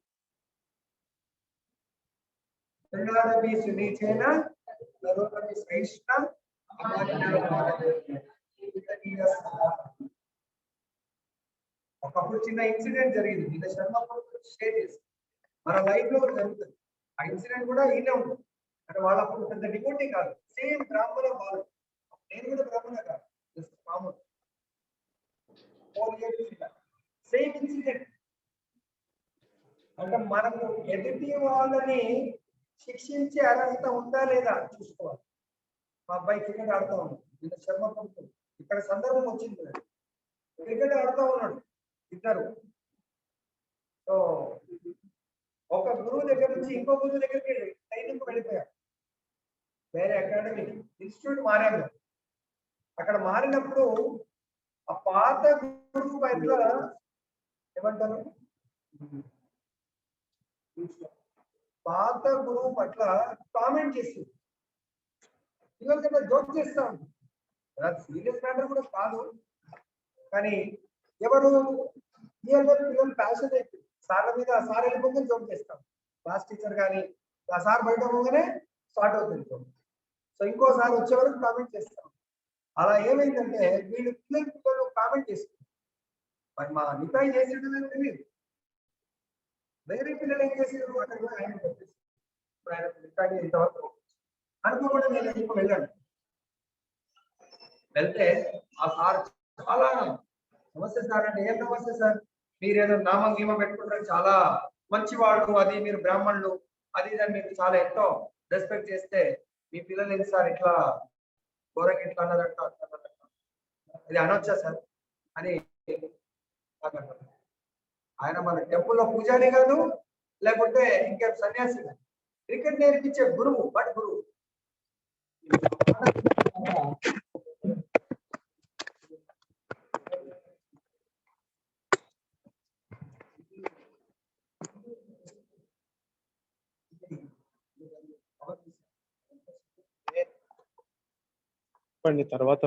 ఒకప్పుడు చిన్న ఇన్సిడెంట్ జరిగింది, నిన్న శర్మ షేర్ చేసి మన లైఫ్ లో జరుగుతుంది. ఆ ఇన్సిడెంట్ కూడా ఈయనే ఉంటుంది. అంటే వాళ్ళు అప్పుడు పెద్ద డిపోటీ కాదు, సేమ్ బ్రాహ్మణ వాళ్ళు. నేను కూడా బ్రాహ్మణ కాదు, మామూలు సేమ్ ఇన్సిడెంట్. అంటే మనకు ఎదుటి వాళ్ళని శిక్షించే అర్హత ఉందా లేదా చూసుకోవాలి. మా అబ్బాయి క్రికెట్ ఆడుతూ ఉన్నాం, నిన్న శర్మ ఇక్కడ సందర్భం వచ్చింది. క్రికెట్ ఆడుతూ ఉన్నాడు ఇద్దరు. సో ఒక గురువు దగ్గర నుంచి ఇంకో గురువు దగ్గరికి ట్రైనింగ్ వెళ్ళిపోయారు. వేరే అకాడమీ ఇన్స్టిట్యూట్ మారాము. అక్కడ మారినప్పుడు ఆ పాత గురువు పట్ల ఏమంటారు, పాత గురువు పట్ల కామెంట్ చేసింది. పిల్లలకన్నా జోక్ చేస్తాం, సీరియస్ మ్యాటర్ కూడా కాదు. కానీ ఎవరు పిల్లలు ప్యాషన్ అయిపోయింది సార్ల మీద. సార్ వెళ్ళిపోతే జోక్ చేస్తాం, క్లాస్ టీచర్ కానీ ఆ సార్ బయట పోగానే స్టార్ట్ అవుతుంది జోక్. సో ఇంకోసారి వచ్చే వరకు కామెంట్ చేస్తాం. అలా ఏమైందంటే వీళ్ళు పిల్లలు కామెంట్ చేస్తారు. మరి మా నితాయి చేసేటది తెలియదు. వేరే పిల్లలు ఏం చేసేది అక్కడ కూడా ఆయన చెప్పేసి ఇప్పుడు ఆయన నితాయి ఇంతవరకు అనుకోకుండా నేను ఎందుకు వెళ్ళాను. వెళ్తే ఆ సార్ చాలా నమస్తే సార్ అంటే, ఏం నమస్తే సార్, మీరేదో నామం గీమం పెట్టుకుంటారు, చాలా మంచివాళ్ళు, అది మీరు బ్రాహ్మణులు, అది ఇదని మీరు చాలా ఎంతో రెస్పెక్ట్ చేస్తే మీ పిల్లలు ఏంటి సార్ ఇట్లా ఘోరంగా ఇట్లా అన్నదంట ఇది అనొచ్చా సార్ అని. ఆయన మన టెంపుల్లో పూజారి కాదు, లేకుంటే ఇంకేం సన్యాసి కాదు, క్రికెట్ నేర్పించే గురువు, బట్ గురువు. తర్వాత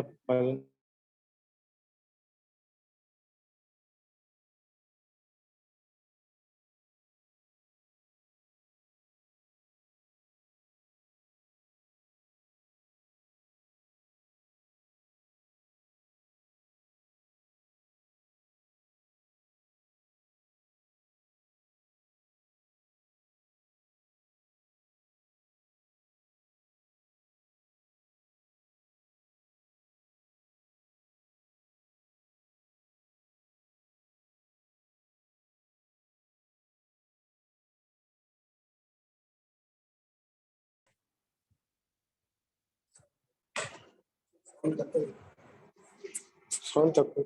సౌండ్ తక్కువ.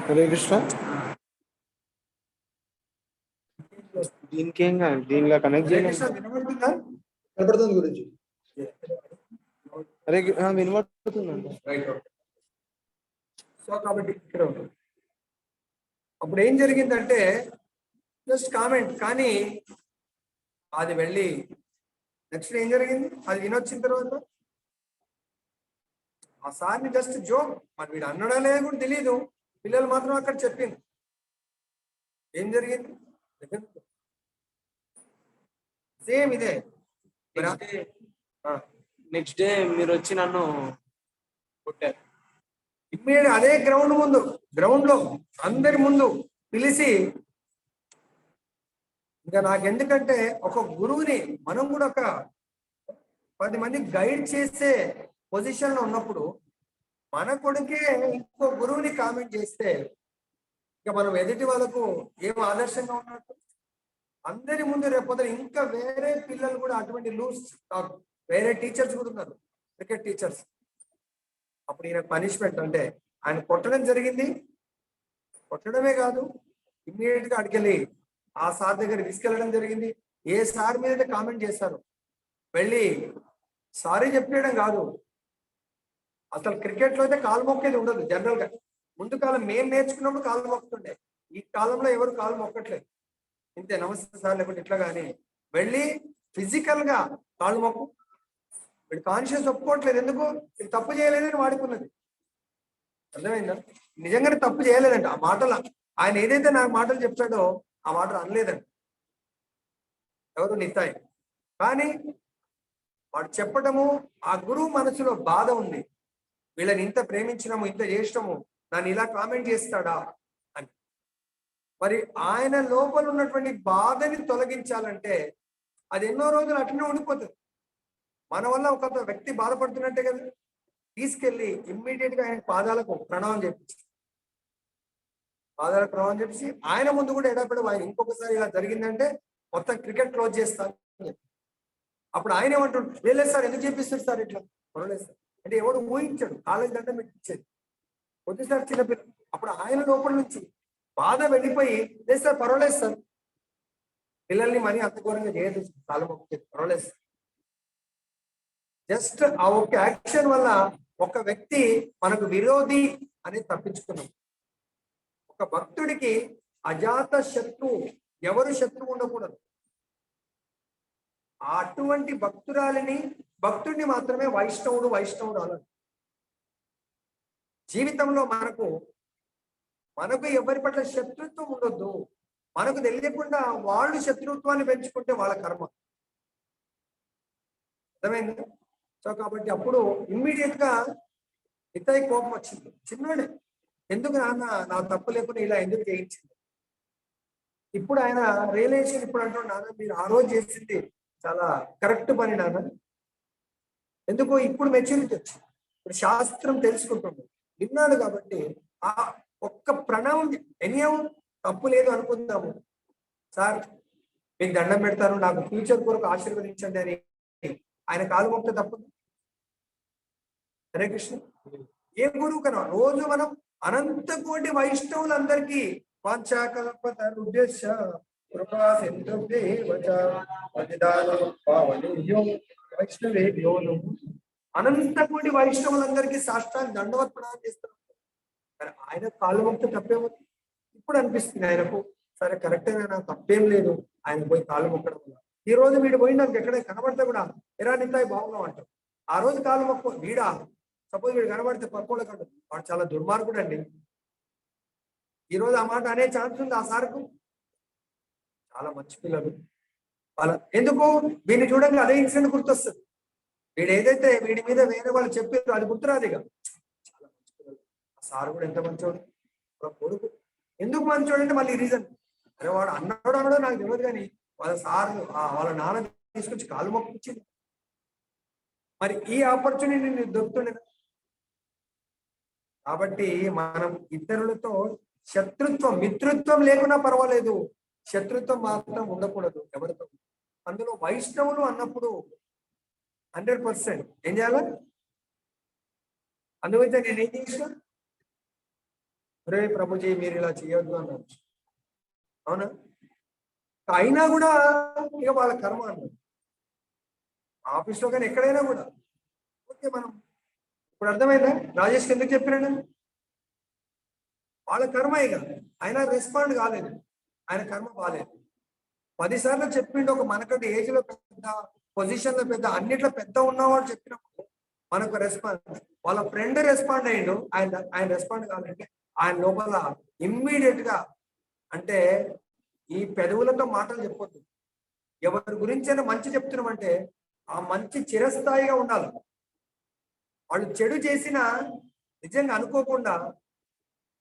హరే కృష్ణ. దీనికి ఏం కాదు, దీనిలో కనెక్ట్ వినపడుతుంది గురించి. అరే వినబడుతుందండి. సో కాబట్టి ఇక్కడ అప్పుడు ఏం జరిగిందంటే జస్ట్ కామెంట్, కానీ అది వెళ్ళి నెక్స్ట్ ఏం జరిగింది, అది వినొచ్చిన తర్వాత ఆ సార్ని జస్ట్ జోక్, మరి వీడు అన్నడా లేదా కూడా తెలియదు, పిల్లలు మాత్రం అక్కడ చెప్పింది. ఏం జరిగింది సేమ్ ఇదే. నెక్స్ట్ డే మీరు వచ్చి నన్ను కొట్టారు. ఇమ్మీడియట్ అదే గ్రౌండ్ లో అందరి ముందు పిలిచి, ఇంకా నాకెందుకంటే ఒక గురువుని మనం కూడా ఒక 10 మంది గైడ్ చేసే పొజిషన్ లో ఉన్నప్పుడు మన కొడుకే ఇంకో గురువుని కామెంట్ చేస్తే ఇక మనం ఎదుటి వాళ్ళకు ఏం ఆదర్శంగా ఉన్నట్టు. అందరి ముందు రేపొద్దు ఇంకా వేరే పిల్లలు కూడా అటువంటి లూజ్, వేరే టీచర్స్ కూడా ఉన్నారు, క్రికెట్ టీచర్స్. అప్పుడు ఈయన పనిష్మెంట్ అంటే ఆయన కొట్టడం జరిగింది. కొట్టడమే కాదు, ఇమ్మీడియట్ గా అడికెళ్ళి ఆ సార్ దగ్గర తీసుకెళ్ళడం జరిగింది. ఏ సార్ మీద కామెంట్ చేశారు వెళ్ళి సారీ చెప్పేయడం కాదు, అసలు క్రికెట్ లో అయితే కాలు మొక్కేది ఉండదు జనరల్ గా. ముందు కాలం మేము నేర్చుకున్నప్పుడు కాలు మొక్కుతుండే, ఈ కాలంలో ఎవరు కాలు మొక్కట్లేదు. ఇంతే నమస్తే సార్ లేకుంటే ఇట్లా. కానీ వెళ్ళి ఫిజికల్ గా కాళ్ళు మొక్కు, వీడు కాన్షియస్ ఒప్పుకోవట్లేదు, ఎందుకు ఇది తప్పు చేయలేదని వాడుకున్నది. అర్థమైందా? నిజంగానే తప్పు చేయలేదంట. ఆ మాటలు ఆయన ఏదైతే నాకు మాటలు చెప్పాడో ఆ మాటలు అనలేదండి ఎవరు నితాయి. కానీ వాడు చెప్పటము, ఆ గురువు మనసులో బాధ ఉంది, వీళ్ళని ఇంత ప్రేమించినాము, ఇంత చేసినాము, నన్ను ఇలా కామెంట్ చేస్తాడా అని. మరి ఆయన లోపల ఉన్నటువంటి బాధని తొలగించాలంటే అది ఎన్నో రోజులు అట్లనే ఉండిపోతుంది. మన వల్ల ఒక వ్యక్తి బాధపడుతున్నట్టే కదా, తీసుకెళ్ళి ఇమ్మీడియట్ గా ఆయన పాదాలకు ప్రణామం చేపించి ఫాదర్ ప్రమాణం చేసి ఆయన ముందు కూడా ఎడపడి ఆయన ఇంకొకసారి ఇలా జరిగిందంటే మొత్తం క్రికెట్ క్లోజ్ చేస్తాను అని చెప్పి. అప్పుడు ఆయన ఏమంటుంటాడు, లేదు సార్ ఎందుకు చేపిస్తారు సార్ ఇట్లా, పర్వాలేదు సార్ అంటే ఎవడు ఊహించాడు, కాలేజ్ దండం పెట్టించేది కొద్దిసారి చిన్నపిల్ల. అప్పుడు ఆయన లోపల నుంచి బాధ వెళ్ళిపోయి, లేదు సార్ పర్వాలేదు సార్, పిల్లల్ని మరీ అంత ఘోరంగా చేయదు, చాలా మొక్క పర్వాలేదు సార్. జస్ట్ ఆ ఒక్క యాక్షన్ వల్ల ఒక వ్యక్తి మనకు విరోధి అనేది తప్పించుకున్నాం. ఒక భక్తుడికి అజాత శత్రువు, ఎవరు శత్రువు ఉండకూడదు. అటువంటి భక్తుడిని మాత్రమే వైష్ణవుడు అన్నారు. జీవితంలో మనకు ఎవరి పట్ల శత్రుత్వం ఉండొద్దు. మనకు తెలియకుండా వాళ్ళు శత్రుత్వాన్ని పెంచుకుంటే వాళ్ళ కర్మ. అర్థమైంది? సో కాబట్టి అప్పుడు ఇమ్మీడియట్ గా ఇతయి కోపం వచ్చింది. చిన్నోడే, ఎందుకు నాన్న నా తప్పు లేకుండా ఇలా ఎందుకు చేయించింది. ఇప్పుడు ఆయన రియలైజేషన్ ఇప్పుడు అంటున్నాడు, నాన్న మీరు ఆ రోజు చేసింది చాలా కరెక్ట్ పని నాన్న. ఎందుకు ఇప్పుడు మెచ్యూరిటీ వచ్చింది, ఇప్పుడు శాస్త్రం తెలుసుకుంటున్నాడు, విన్నాడు. కాబట్టి ఆ ఒక్క ప్రణవం ఎనియం తప్పు లేదు అనుకుందాము, సార్ మీకు దండం పెడతారు, నాకు ఫ్యూచర్ కొరకు ఆశీర్వదించండి అని ఆయన కాలు మొక్కితే తప్పు. హరే కృష్ణ. ఏ గురువు కన్నా రోజు మనం అనంత కోటి వైష్ణవులందరికీ వాంఛాకల్పతరుభ్యశ్చ కృపా సింధుభ్యేవచ పతితానాం పావనేభ్యో వైష్ణవేభ్యో నమః. అనంత కోటి వైష్ణవులందరికీ సాష్టాంగ దండవత్ ప్రణామం చేస్తున్నాం. కానీ ఆయన కాలు మొక్కితే తప్పేమో ఇప్పుడు అనిపిస్తుంది ఆయనకు, సరే కరెక్టేనా, తప్పేం లేదు ఆయన పోయి కాలు మొక్కడం వల్ల. ఈ రోజు వీడు పోయి నాకు ఎక్కడ కనబడితే కూడా ఎరా నిందాయి బాగున్నావు అంటాం. ఆ రోజు కాలు మొక్కు వీడా, సపోజ్ వీడు కనబడితే పక్కోళ్ళ కంటే వాడు చాలా దుర్మార్గుడు అండి. ఈ రోజు ఆ మాట అనే ఛాన్స్ ఉంది ఆ సార్కు. చాలా మంచి పిల్లలు వాళ్ళ, ఎందుకు వీడిని చూడండి అదే ఇన్సిడెంట్ గుర్తొస్తుంది. వీడు ఏదైతే వీడి మీద వేరే వాళ్ళు చెప్పారు అది గుర్తురాదు. ఇక చాలా మంచి పిల్లలు. ఆ సార్ కూడా ఎంత మంచోడు, కొడుకు ఎందుకు మంచోడు అంటే మళ్ళీ రీజన్, అరే వాడు అన్నాడో నాకు తెలియదు కానీ వాళ్ళ సార్ వాళ్ళ నాన్న తీసుకొచ్చి కాలు మొక్కించింది. మరి ఈ ఆపర్చునిటీ నీకు దొరుకుతుండే. కాబట్టి మనం ఇతరులతో శత్రుత్వం, మిత్రుత్వం లేకున్నా పర్వాలేదు, శత్రుత్వం మాత్రం ఉండకూడదు ఎవరితో. అందులో వైష్ణవులు అన్నప్పుడు 100% ఏం చేయాలి. అందువల్ల నేనేం చేసిన, అరే ప్రభుజీ మీరు ఇలా చేయొద్దు అన్నారు, అవునా. అయినా కూడా ఇక వాళ్ళ కర్మ అన్నారు. ఆఫీస్లో కానీ ఎక్కడైనా కూడా ఓకే. మనం ఇప్పుడు అర్థమైందా రాజేష్ ఎందుకు చెప్పినాడు, వాళ్ళ కర్మ. ఇక ఆయన రెస్పాండ్ కాలేదు, ఆయన కర్మ బాలేదు. 10 సార్లు చెప్పిండు, ఒక మనకంటే ఏజ్ లో పెద్ద, పొజిషన్ లో పెద్ద, అన్నిట్లో పెద్ద ఉన్నవాడు చెప్పినప్పుడు మనకు రెస్పాన్స్. వాళ్ళ ఫ్రెండ్ రెస్పాండ్ అయ్యిండు, ఆయన రెస్పాండ్ కావాలంటే ఆయన లోపల ఇమ్మీడియట్ గా, అంటే ఈ పెదవులతో మాటలు చెప్పొద్దు. ఎవరి గురించైనా మంచి చెప్తున్నామంటే ఆ మంచి చిరస్థాయిగా ఉండాలి. వాళ్ళు చెడు చేసినా నిజంగా అనుకోకుండా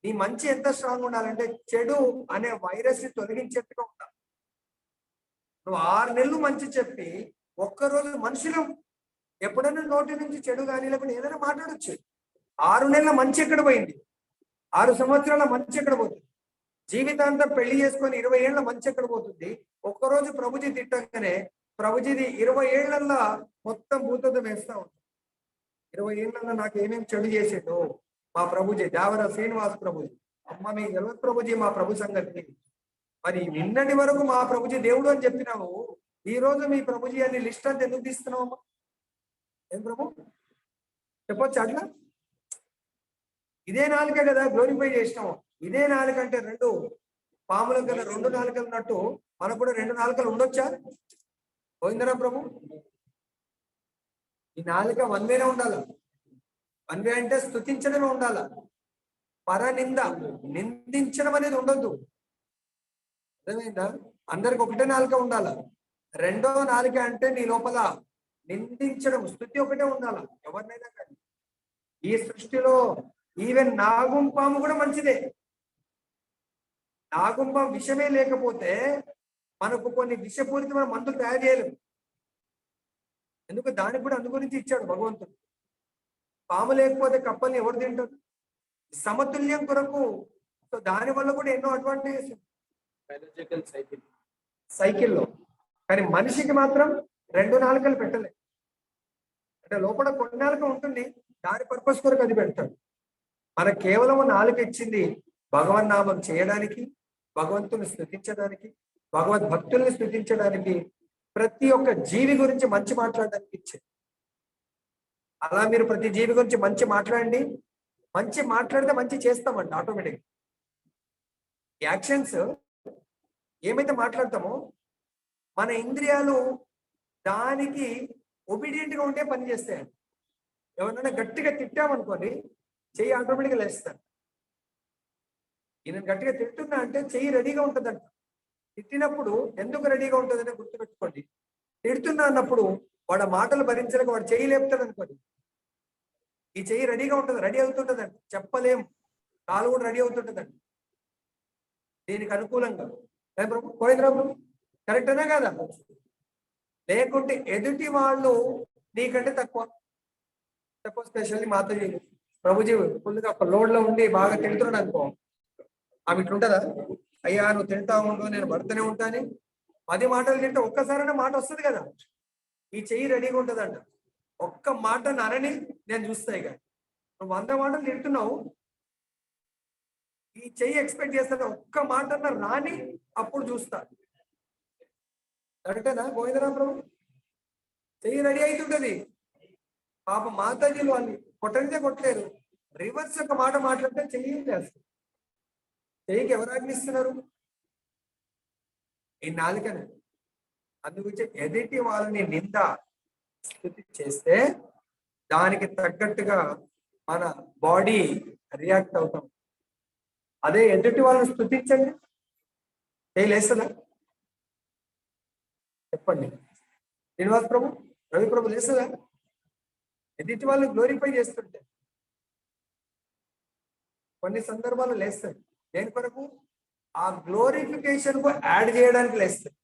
నీ మంచి ఎంత స్ట్రాంగ్ ఉండాలంటే చెడు అనే వైరస్ ని తొలగించేట్టుగా ఉండాలి. నువ్వు 6 నెలలు మంచి చెప్పి ఒక్కరోజు మనుషులు ఎప్పుడైనా నోటి నుంచి చెడు కానీ లేకపోతే ఏదైనా మాట్లాడొచ్చు. 6 నెలల మంచి ఎక్కడ పోయింది, 6 సంవత్సరాల మంచి ఎక్కడ పోతుంది, జీవితాంతం పెళ్లి చేసుకొని 20 ఏళ్ళ మంచి ఎక్కడ పోతుంది. ఒక్కరోజు ప్రభుజీ తిట్టగానే ప్రభుజీది 20 ఏళ్లలో మొత్తం భూతత్వం వేస్తా ఉంటుంది. 20 ఏళ్లలో నాకు ఏమేమి చెడు చేసేటో మా ప్రభుజీ దేవర శ్రీనివాస్ ప్రభుజీ, అమ్మ మీ ఎవరి ప్రభుజీ మా ప్రభు సంగతి. మరి నిన్నటి వరకు మా ప్రభుజీ దేవుడు అని చెప్పినావు, ఈ రోజు మీ ప్రభుజీ అని లిస్ట్ అంతా ఎందుకు తీస్తున్నావు అమ్మా? ఏం ప్రభు చెప్పొచ్చు అట్లా? ఇదే నాలుక కదా గ్లోరిఫై చేసినాము. ఇదే నాలుక అంటే 2 పాముల కదా 2 నాలుకలు ఉన్నట్టు మనకు కూడా 2 నాలుకలు ఉండొచ్చా? పోయిందరా ప్రభు? ఈ నాలుక 1 వేనే ఉండాల. 1 వే అంటే స్తుతించడమే ఉండాల. పరనింద, నిందించడం అనేది ఉండొద్దు. అర్థమైందా? అందరికి ఒకటే నాలుక ఉండాల. 2వ నాలుక అంటే నీ లోపల నిందించడం, స్తుతి ఒకటే ఉండాల ఎవరినైనా కానీ. ఈ సృష్టిలో ఈవెన్ నాగుంపాము కూడా మంచిదే. నాగుంపం విషమే లేకపోతే మనకు కొన్ని విషపూరితమైన మందులు తయారు చేయలేము. ఎందుకు దానికి కూడా అందు గురించి ఇచ్చాడు భగవంతుడు. పాము లేకపోతే కప్పల్ని ఎవరు తింటారు? సమతుల్యం కొరకు సో దాని వల్ల కూడా ఎన్నో అడ్వాంటేజెస్ బయాలజికల్ సైకిల్. సైకిల్లో. కానీ మనిషికి మాత్రం 2 నాలుకలు పెట్టలేదు. అంటే లోపల కొన్ని నాలుక ఉంటుంది, దాని పర్పస్ కొరకు అది పెడతాడు. మనకు కేవలం నాలుక ఇచ్చింది భగవన్ నామం చేయడానికి, భగవంతుని స్తుతించడానికి, భగవద్ భక్తుల్ని స్తుతించడానికి, ప్రతి ఒక్క జీవి గురించి మంచి మాట్లాడడానికి ఇచ్చింది. అలా మీరు ప్రతి జీవి గురించి మంచి మాట్లాడండి. మంచి మాట్లాడితే మంచి చేస్తామండి ఆటోమేటిక్. యాక్షన్స్ ఏమైతే మాట్లాడతామో మన ఇంద్రియాలు దానికి ఒబీడియంట్ గా ఉంటే పని చేస్తాయండి. ఎవరైనా గట్టిగా తిట్టామనుకోండి, చెయ్యి ఆటోమేటిక్గా లేస్తాను. ఈయన గట్టిగా తిట్టున్నా అంటే చెయ్యి రెడీగా ఉంటుందంట. తిట్టినప్పుడు ఎందుకు రెడీగా ఉంటుందని గుర్తుపెట్టుకోండి. తిడుతున్నా అన్నప్పుడు వాడు మాటలు భరించలేక వాడు చెయ్యి లేపుతాడు అనుకోండి, ఈ చెయ్యి రెడీగా ఉంటుంది, రెడీ అవుతుంటదండి. చెప్పలేం, కాలు కూడా రెడీ అవుతుంటదండి దీనికి అనుకూలంగా. పోయిందిరా ప్రభు, కరెక్టేనా కాదా? లేకుంటే ఎదుటి వాళ్ళు నీకంటే తక్కువ. సపోజ్ స్పెషల్లీ మాతాజీ ప్రభుజీ ఫుల్గా ఒక లోడ్ లో ఉండి బాగా తింటున్నాడు అనుకో, ఆమె ఇట్లుంటదా? అయ్యా నువ్వు తింటా ఉండు, నేను పడుతూనే ఉంటాను. 10 మాటలు తింటే ఒక్కసారైనా మాట వస్తుంది కదా. ఈ చెయ్యి రెడీగా ఉంటుందంట. ఒక్క మాట అనని నేను చూస్తాయి కానీ నువ్వు 100 మాటలు తింటున్నావు, ఈ చెయ్యి ఎక్స్పెక్ట్ చేస్తాను ఒక్క మాట అన్న రాని, అప్పుడు చూస్తా. కరెక్టేనా గోవిందరా ప్రభు? చెయ్యి రెడీ అవుతుంటది. పాప మాతాజీలు వాళ్ళు కొట్టనిదే కొట్టలేరు, రివర్స్ ఒక మాట మాట్లాడితే చెయ్యి చేస్తారు. చెయ్యికి ఎవరు ఆజ్ఞిస్తున్నారు? ఈ నాలుకనే. అందుగురించి ఎదుటి వాళ్ళని నింద స్థుతి చేస్తే దానికి తగ్గట్టుగా మన బాడీ రియాక్ట్ అవుతాం. అదే ఎదుటి వాళ్ళని స్థుతించండి, లేస్తుందా? చెప్పండి శ్రీనివాస్ ప్రభు, రవి ప్రభు లేస్తుందా? ఎదుటి వాళ్ళని గ్లోరిఫై చేస్తుంటే కొన్ని సందర్భాలు లేస్తాయి. దేని కొరకు? ఆ గ్లోరిఫికేషన్ కు యాడ్ చేయడానికి లేస్తాయి.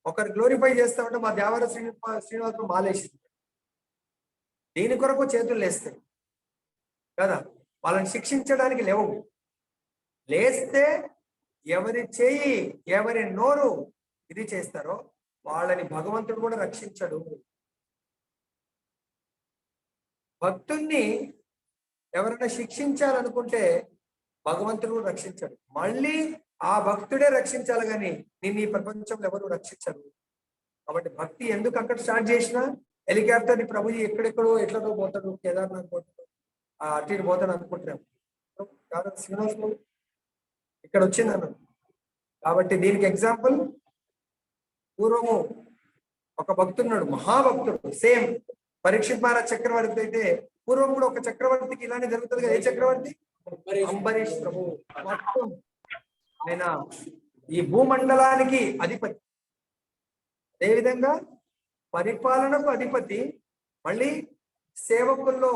ఒకరు గ్లోరిఫై చేస్తామంటే మా దేవర శ్రీనివాస్ మాలేసి దీని కొరకు చేతులు లేస్తాయి కదా. వాళ్ళని శిక్షించడానికి లేవు. లేస్తే ఎవరి చేయి ఎవరి నోరు ఇది చేస్తారో వాళ్ళని భగవంతుడు కూడా రక్షించడు. భక్తుల్ని ఎవరైనా శిక్షించాలనుకుంటే భగవంతుడు కూడా రక్షించాడు. మళ్ళీ ఆ భక్తుడే రక్షించాలి కానీ నిన్ను ఈ ప్రపంచంలో ఎవరు రక్షించరు. కాబట్టి భక్తి ఎందుకు అక్కడ స్టార్ట్ చేసినా హెలికాప్టర్ ని ప్రభుజీ ఎక్కడెక్కడో ఎట్లనో పోతాడు, కేదార్నాథ్ పోతాడు, అటు ఇటు పోతాడు అనుకుంటున్నాం. శ్రీనివాస్ ఇక్కడ వచ్చింది అన్నాడు. కాబట్టి దీనికి ఎగ్జాంపుల్ పూర్వము ఒక భక్తున్నాడు, మహాభక్తుడు, సేమ్ పరీక్షిత్ మహారాజ్ చక్రవర్తి అయితే పూర్వం కూడా ఒక చక్రవర్తికి ఇలానే జరుగుతుంది కదా. ఏ చక్రవర్తి? అంబరీష్ ప్రభు. మొత్తం ఆయన ఈ భూమండలానికి అధిపతి, అదేవిధంగా పరిపాలనకు అధిపతి, మళ్ళీ సేవకుల్లో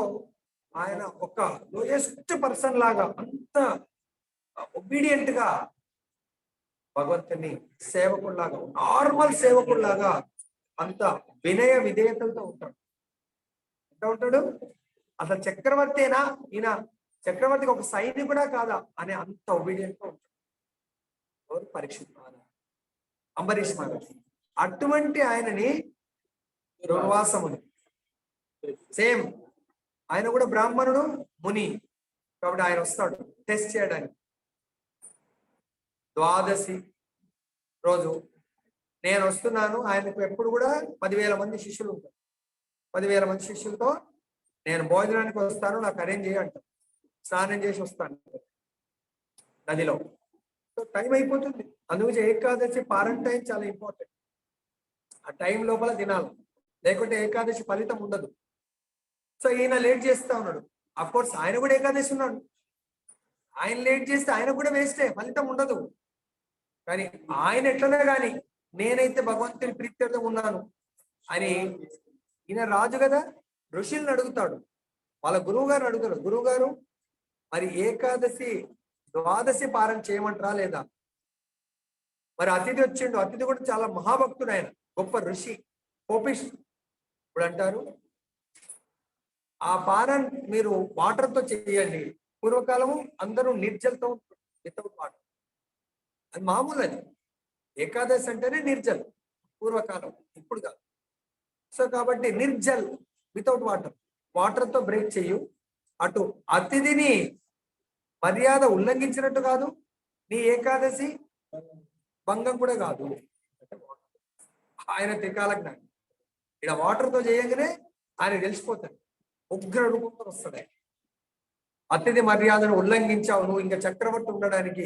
ఆయన ఒక లోయెస్ట్ పర్సన్ లాగా, అంత ఒబీడియంట్ గా భగవంతుని సేవకుల్లాగా, నార్మల్ సేవకుల్లాగా అంత వినయ విధేయతలతో ఉంటాడు. ఎంత ఉంటాడు? అసలు చక్రవర్తేనా ఈయన? చక్రవర్తికి ఒక సైనికుడా కాదా అనే అంత ఒబీడియంట్ గా ఉంటాడు. ఎవరు? పరీక్షిత్ మహారాజ్, అంబరీష్ మహారాజ్. అటువంటి ఆయనని దుర్వాసముని, సేమ్ ఆయన కూడా బ్రాహ్మణుడు, ముని. కాబట్టి ఆయన వస్తాడు టెస్ట్ చేయడానికి. ద్వాదశి రోజు నేను వస్తున్నాను, ఆయనకు ఎప్పుడు కూడా 10,000 మంది శిష్యులు ఉంటారు. 10,000 మంది శిష్యులతో నేను భోజనానికి వస్తాను, నాకు అరేంజ్ చేయంటాను. స్నానం చేసి వస్తాను నదిలో. సో టైం అయిపోతుంది. అందుగురించి ఏకాదశి పారణ టైం చాలా ఇంపార్టెంట్. ఆ టైం లోపల తినాలి, లేకుంటే ఏకాదశి ఫలితం ఉండదు. సో ఈయన లేట్ చేస్తా ఉన్నాడు. అఫ్ కోర్స్ ఆయన కూడా ఏకాదశి ఉన్నాడు. ఆయన లేట్ చేస్తే ఆయన కూడా వేస్టే, ఫలితం ఉండదు. కానీ ఆయన ఎట్లనే కానీ నేనైతే భగవంతుని ప్రీత్యర్థం ఉన్నాను అని ఈయన రాజు కదా, ఋషుల్ని అడుగుతాడు, వాళ్ళ గురువు గారిని అడుగుతాడు, గురువు గారు మరి ఏకాదశి ద్వాదశి పారణ చేయమంటారా లేదా? మరి అతిథి వచ్చిండు, అతిథి కూడా చాలా మహాభక్తుడు, ఆయన గొప్ప ఋషి, కోపిష్. ఇప్పుడు అంటారు ఆ పారణ మీరు వాటర్తో చేయండి. పూర్వకాలము అందరూ నిర్జలతో వితౌట్ వాటర్. అది మామూలు. అది ఏకాదశి అంటేనే నిర్జల్ పూర్వకాలం, ఇప్పుడు కాదు. సో కాబట్టి నిర్జల్ వితౌట్ వాటర్, వాటర్తో బ్రేక్ చెయ్యు. అటు అతిథిని మర్యాద ఉల్లంఘించినట్టు కాదు, నీ ఏకాదశి భంగం కూడా కాదు. ఆయన త్రికాల జ్ఞాని. ఇక్కడ వాటర్తో చేయగానే ఆయన తెలిసిపోతాడు, ఉగ్ర రూపంతో వస్తాడు. అతిథి మర్యాదను ఉల్లంఘించావు, నువ్వు ఇంకా చక్రవర్తి ఉండడానికి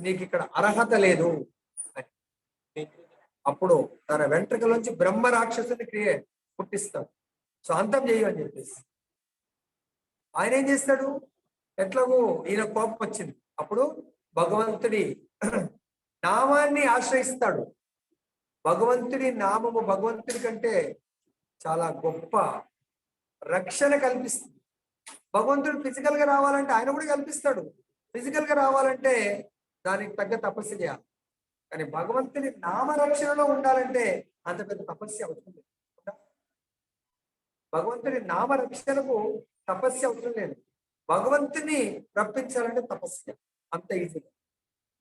నీకు ఇక్కడ అర్హత లేదు. అప్పుడు తన వెంట్రుకలోంచి బ్రహ్మ రాక్షసుని పుట్టిస్తాడు. సో అంతం చేయు అని చెప్పేసి ఆయన ఏం చేస్తాడు, ఎట్లాగూ ఈయన కోపం వచ్చింది. అప్పుడు భగవంతుడి నామాన్ని ఆశ్రయిస్తాడు. భగవంతుడి నామము భగవంతుడి కంటే చాలా గొప్ప రక్షణ కల్పిస్తుంది. భగవంతుడు ఫిజికల్ గా రావాలంటే ఆయన కూడా కల్పిస్తాడు. ఫిజికల్ గా రావాలంటే దానికి తగ్గ తపస్సు చేయాలి. కానీ భగవంతుని నామరక్షణలో ఉండాలంటే అంత పెద్ద తపస్సు అవుతుంది. భగవంతుని నామరక్షణకు తపస్సు అవసరం లేదు. భగవంతుని రప్పించాలంటే తపస్సు అంత ఈజీగా,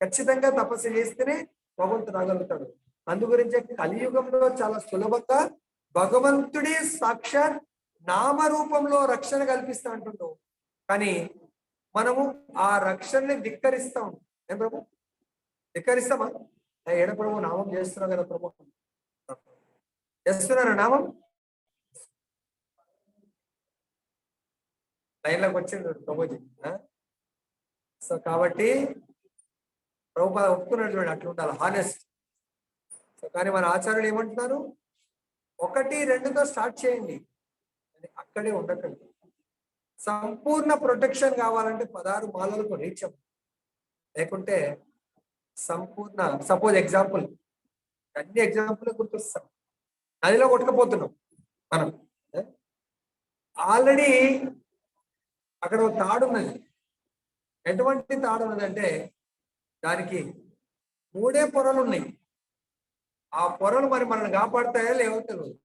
ఖచ్చితంగా తపస్సు చేస్తేనే భగవంతుడు రాగలుగుతాడు. అందు గురించే కలియుగంలో చాలా సులభంగా భగవంతుడే సాక్షాత్ నామరూపంలో రక్షణ కల్పిస్తా అంటున్నావు. కానీ మనము ఆ రక్షణని ధిక్కరిస్తాం. ఏం ప్రభు, ధిక్కరిస్తామా? ఏడ ప్రభు నామం చేస్తున్నాం కదా ప్రభు, చేస్తున్నారా నామం? లైన్లోకి వచ్చింది ప్రభుజీ. సో కాబట్టి ప్రభుపాద ఒప్పుకున్నాడు చూడండి, అట్లా ఉండాలి, హానెస్ట్. సో కానీ మన ఆచార్యులు ఏమంటున్నారు, 1, 2తో స్టార్ట్ చేయండి, అక్కడే ఉండకండి. సంపూర్ణ ప్రొటెక్షన్ కావాలంటే 16 మాలలకు రీచ్ అవ్వ, లేకుంటే సంపూర్ణ, సపోజ్ ఎగ్జాంపుల్, అన్ని ఎగ్జాంపుల్ గుర్తొస్తాం. నదిలో కొట్టుకుపోతున్నాం మనం, ఆల్రెడీ అక్కడ ఒక తాడు ఉన్నది. ఎటువంటి తాడు ఉన్నదంటే దానికి 3 పొరలు ఉన్నాయి. ఆ పొరలు మరి మనల్ని కాపాడుతాయా లేవో తెలియదు.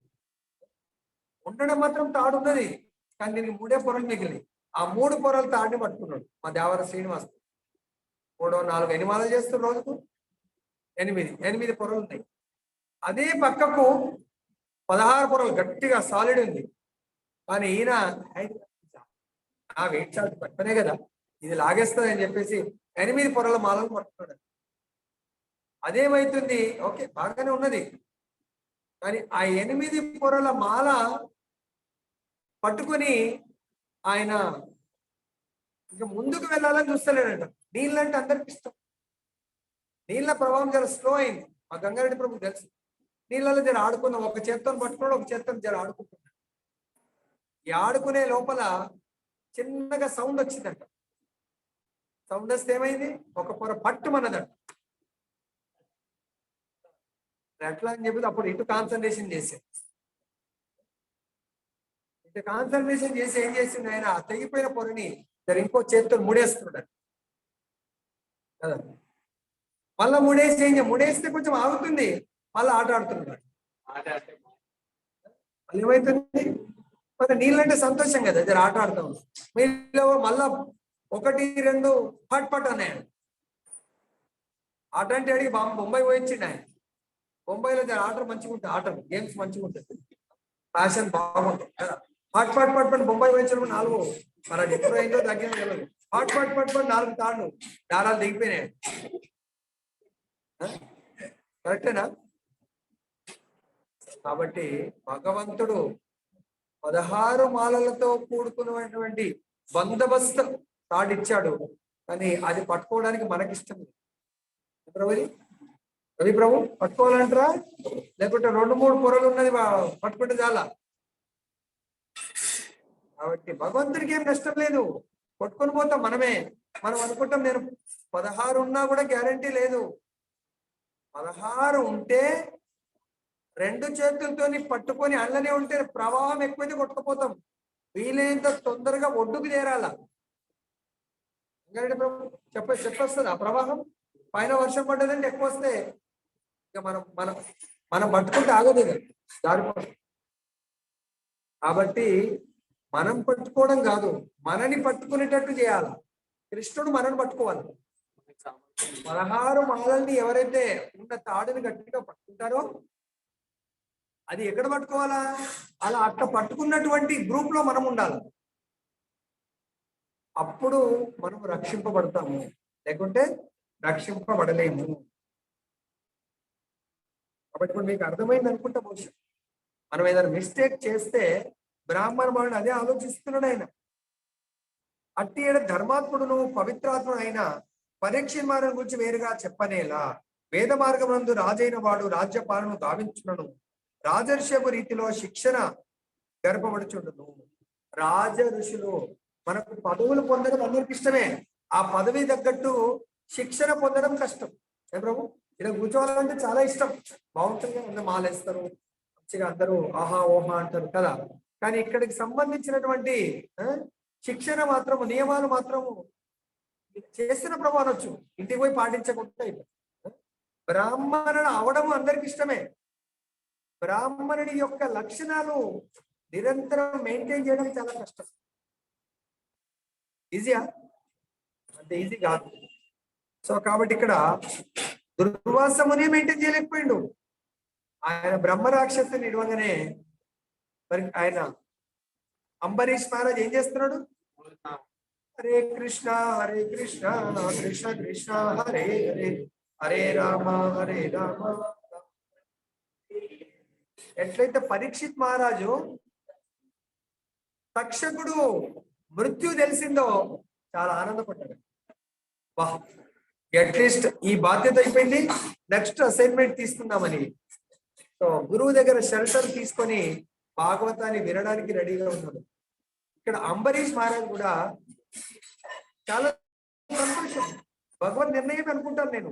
ఉండడం మాత్రం తాడు ఉన్నది, కానీ దీనికి 3 పొరలు మిగిలినాయి. ఆ 3 పొరలు తాడిని పట్టుకున్నాడు మా దేవర శ్రీనివాస్. 3, 4 ఎనిమాలలు చేస్తున్న రోజుకు 8 పొరలు ఉన్నాయి. అదే పక్కకు 16 పొరలు గట్టిగా సాలిడ్ ఉంది. కానీ ఈయన ఆ వెయిట్ చార్జ్ పక్కనే కదా, ఇది లాగేస్తుంది అని చెప్పేసి 8 పొరల మాలను పట్టుకున్నాడు. అదేమైతుంది, ఓకే బాగానే ఉన్నది, కానీ ఆ 8 పొరల మాల పట్టుకొని ఆయన ఇంకా ముందుకు వెళ్ళాలని చూస్తలేడంట. నీళ్ళంటే అందరికి ఇష్టం. నీళ్ళ ప్రభావం జర స్లో అయింది. మా గంగారెడ్డి ప్రభు తెలుసు, నీళ్ళలో జర ఆడుకున్నాం, ఒక చేత్తో పట్టుకున్నాడు, ఒక చేత్తో జర ఆడుకుంటున్నాడు. ఈ ఆడుకునే లోపల చిన్నగా సౌండ్ వచ్చిందంట. సౌండ్ వస్తే ఏమైంది, ఒక పొర పట్టుమన్నదంట. ఎట్లా అని చెప్పి అప్పుడు ఇటు కాన్సన్ట్రేషన్ చేశాడు. ఇటు కాన్సన్ట్రేషన్ చేసి ఏం చేసింది, ఆయన ఆ తెగిపోయిన పొరని ఇంకో చేతితో ముడేస్తున్నాడు కదా. మళ్ళా ముడేస్తే కొంచెం ఆగుతుంది, మళ్ళీ ఆట ఆడుతున్నాడు. మళ్ళీ ఏమైతుంది, మరి నీళ్ళంటే సంతోషం కదా, జర ఆట ఆడతాం. మీలో మళ్ళా 1, 2 పట్ అన్నాడు. ఆట అంటే అడిగి బొంబాయి పోయించిండు ఆయన. బొంబాయిలో జర ఆటలు మంచిగా ఉంటాయి, ఆటలు గేమ్స్ మంచిగా ఉంటుంది, ఫ్యాషన్ బాగుంటుంది కదా. పట్ బొంబాయి పోయించడం 4 మన ఎప్పుడు అయిందో తగ్గిన తెలియదు. పట్ 4 తాళ్ళు దారాలు దిగిపోయినాయి. కరెక్టేనా? కాబట్టి భగవంతుడు 16 మాలలతో కూడుకున్నటువంటి బందోబస్తు తాడిచ్చాడు. కానీ అది పట్టుకోవడానికి మనకిష్టం లేదు. రవి ప్రభు పట్టుకోవాలంటారా, లేకుంటే 2, 3 పొరలు ఉన్నది పట్టుకుంటే చాలా. కాబట్టి భగవంతుడికి ఏం నష్టం లేదు, కొట్టుకొని పోతాం మనమే. మనం అనుకుంటాం నేను 16 ఉన్నా కూడా గ్యారంటీ లేదు. 16 ఉంటే 2 చేతులతో పట్టుకొని అల్లనే ఉంటే ప్రవాహం ఎక్కువైతే కొట్టుకుపోతాం. వీలైనంత తొందరగా ఒడ్డుకు చేరాల. చెప్పొస్తుంది ఆ ప్రవాహం. పైన వర్షం పడ్డదంటే ఎక్కువ వస్తే ఇక మనం పట్టుకుంటే ఆగదు, ఇక జారిపోతుంది. కాబట్టి మనం పట్టుకోవడం కాదు, మనని పట్టుకునేటట్టు చేయాలి. కృష్ణుడు మనని పట్టుకోవాలి. 16 మాలల్ని ఎవరైతే ఉన్న తాడుని గట్టిగా పట్టుకుంటారో అది ఎక్కడ పట్టుకోవాలా? అలా అట్లా పట్టుకున్నటువంటి గ్రూప్ లో మనం ఉండాలి. అప్పుడు మనం రక్షింపబడతాము, లేకుంటే రక్షింపబడలేము. కాబట్టి ఇప్పుడు మీకు అర్థమైంది అనుకుంటా. బహుశా మనం ఏదైనా మిస్టేక్ చేస్తే బ్రాహ్మణ అదే ఆలోచిస్తున్నాడు ఆయన. అట్టి ఏడ ధర్మాత్ముడును పవిత్రాత్ముడు అయిన పరీక్ష మార్గం గురించి వేరుగా చెప్పనేలా. వేద మార్గమునందు రాజైన వాడు రాజ్యపాలన గావించునను రాజర్షపు రీతిలో శిక్షణ గర్భపడుచుండును. రాజ ఋషులు మనకు పదవులు పొందడం అందరికి ఇష్టమే, ఆ పదవి తగ్గట్టు శిక్షణ పొందడం కష్టం. ఏ ప్రభు, ఇలా కూర్చోవాలంటే చాలా ఇష్టం, బాగుంటుంది, అందరూ మాలేస్తారు, మంచిగా అందరూ ఆహా ఓహా అంటారు కదా. కానీ ఇక్కడికి సంబంధించినటువంటి శిక్షణ మాత్రము, నియమాలు మాత్రము చేస్తున్న ప్రభు అనొచ్చు, ఇంటికి పోయి పాటించకుండా. బ్రాహ్మణుడు అవడం అందరికి ఇష్టమే, బ్రాహ్మణుడి యొక్క లక్షణాలు నిరంతరం మెయింటైన్ చేయడం చాలా కష్టం. ఈజీయా? అంత ఈజీ కాదు. సో కాబట్టి ఇక్కడ దుర్వాసముని మెయింటైన్ చేయలేకపోయిండు. ఆయన బ్రహ్మ రాక్షసుని ఇడవగానే మరి ఆయన అంబరీష్ మహారాజ్ ఏం చేస్తున్నాడు? హరే కృష్ణ కృష్ణ కృష్ణ హరే హరే, హరే రామ ఎట్లయితే పరీక్షిత్ మహారాజు తక్షకుడు మృత్యు తెలిసిందో చాలా ఆనందపడ్డాడు. వాహ్, అట్లీస్ట్ ఈ బాధ్యత అయిపోయింది, నెక్స్ట్ అసైన్మెంట్ తీసుకుందామని. సో గురువు దగ్గర షెల్టర్ తీసుకొని భాగవతాన్ని వినడానికి రెడీగా ఉన్నాడు. ఇక్కడ అంబరీష్ మహారాజ్ కూడా చాలా సంతోషం. భగవద్ నిర్ణయం అనుకుంటాను నేను,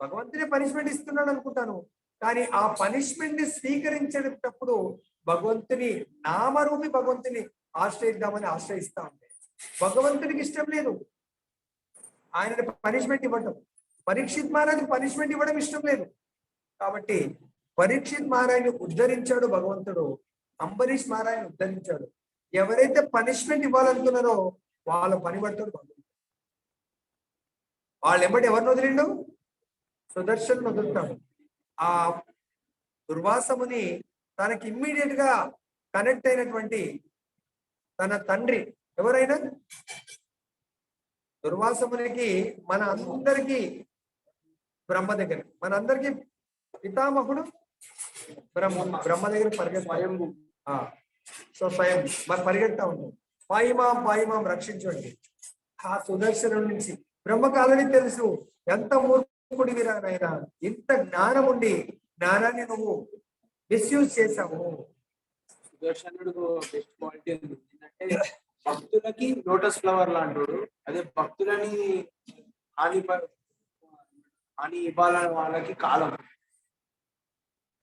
భగవంతుడే పనిష్మెంట్ ఇస్తున్నాడు అనుకుంటాను. కానీ ఆ పనిష్మెంట్ ని స్వీకరించేటప్పుడు భగవంతుని నామరూపి భగవంతుని ఆశ్రయిద్దామని ఆశ్రయిస్తా ఉంటే భగవంతునికి ఇష్టం లేదు ఆయన పనిష్మెంట్ ఇవ్వడం. పరీక్షిత్ మహారాజు పనిష్మెంట్ ఇవ్వడం ఇష్టం లేదు. కాబట్టి పరీక్షిత్ మహారాజుని ఉద్ధరించాడు భగవంతుడు, అంబరీష్ మహారాజుని ఉద్ధరించాడు. ఎవరైతే పనిష్మెంట్ ఇవ్వాలనుకున్నారో వాళ్ళ పని పడతాడు భగవంతుడు. వాళ్ళు ఎంబటి ఎవరిని వదిలిండు? సుదర్శన్ వదులుతాడు. ఆ దుర్వాసముని తనకి ఇమ్మీడియట్ గా కనెక్ట్ అయినటువంటి తన తండ్రి ఎవరైనా, దుర్వాసమునికి మన అందరికీ బ్రహ్మ దగ్గర, మనందరికీ పితామహుడు బ్రహ్మ దగ్గర పరిగెత్తాం. సో స్వయం మరి పరిగెత్తా ఉన్నాం, పాయిమాం రక్షించండి. ఆ సుదర్శనం నుంచి బ్రహ్మకు ఆల్రెడీ తెలుసు ఎంత మూర్ఖుడివి నాయనా, ఇంత జ్ఞానం ఉండి జ్ఞానాన్ని నువ్వు మిస్యూజ్ చేశావు. సుదర్శనుడు బెస్ట్ క్వాలిటీ ఏంటంటే భక్తులకి లోటస్ ఫ్లవర్ లాంటి, అదే భక్తులని హాని ఇవ్వాలని వాళ్ళకి కాలం.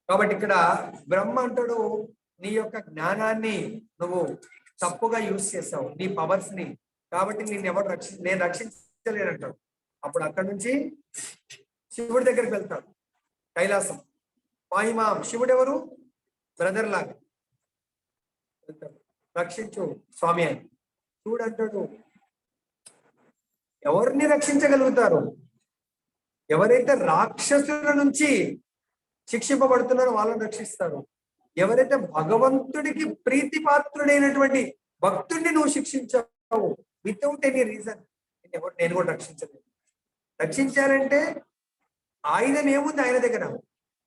కాబట్టి ఇక్కడ బ్రహ్మ అంటాడు, నీ యొక్క జ్ఞానాన్ని నువ్వు తప్పుగా యూజ్ చేసావు, నీ పవర్స్ ని, కాబట్టి నేను రక్షించలేనంటాడు. అప్పుడు అక్కడి నుంచి శివుడి దగ్గరికి వెళ్తాడు, కైలాసం. పాయిమాం, శివుడు ఎవరు? బ్రదర్ లాగా రక్షించు స్వామి అని. శివుడు అంటాడు, ఎవరిని రక్షించగలుగుతారు? ఎవరైతే రాక్షసుల నుంచి శిక్షింపబడుతున్నారో వాళ్ళని రక్షిస్తారు. ఎవరైతే భగవంతుడికి ప్రీతిపాత్రుడైనటువంటి భక్తుడిని నువ్వు శిక్షించావు వితౌట్ ఎనీ రీజన్, నేను కూడా రక్షించలేదు. రక్షించాలంటే ఆయుధం ఏముంది ఆయన దగ్గర?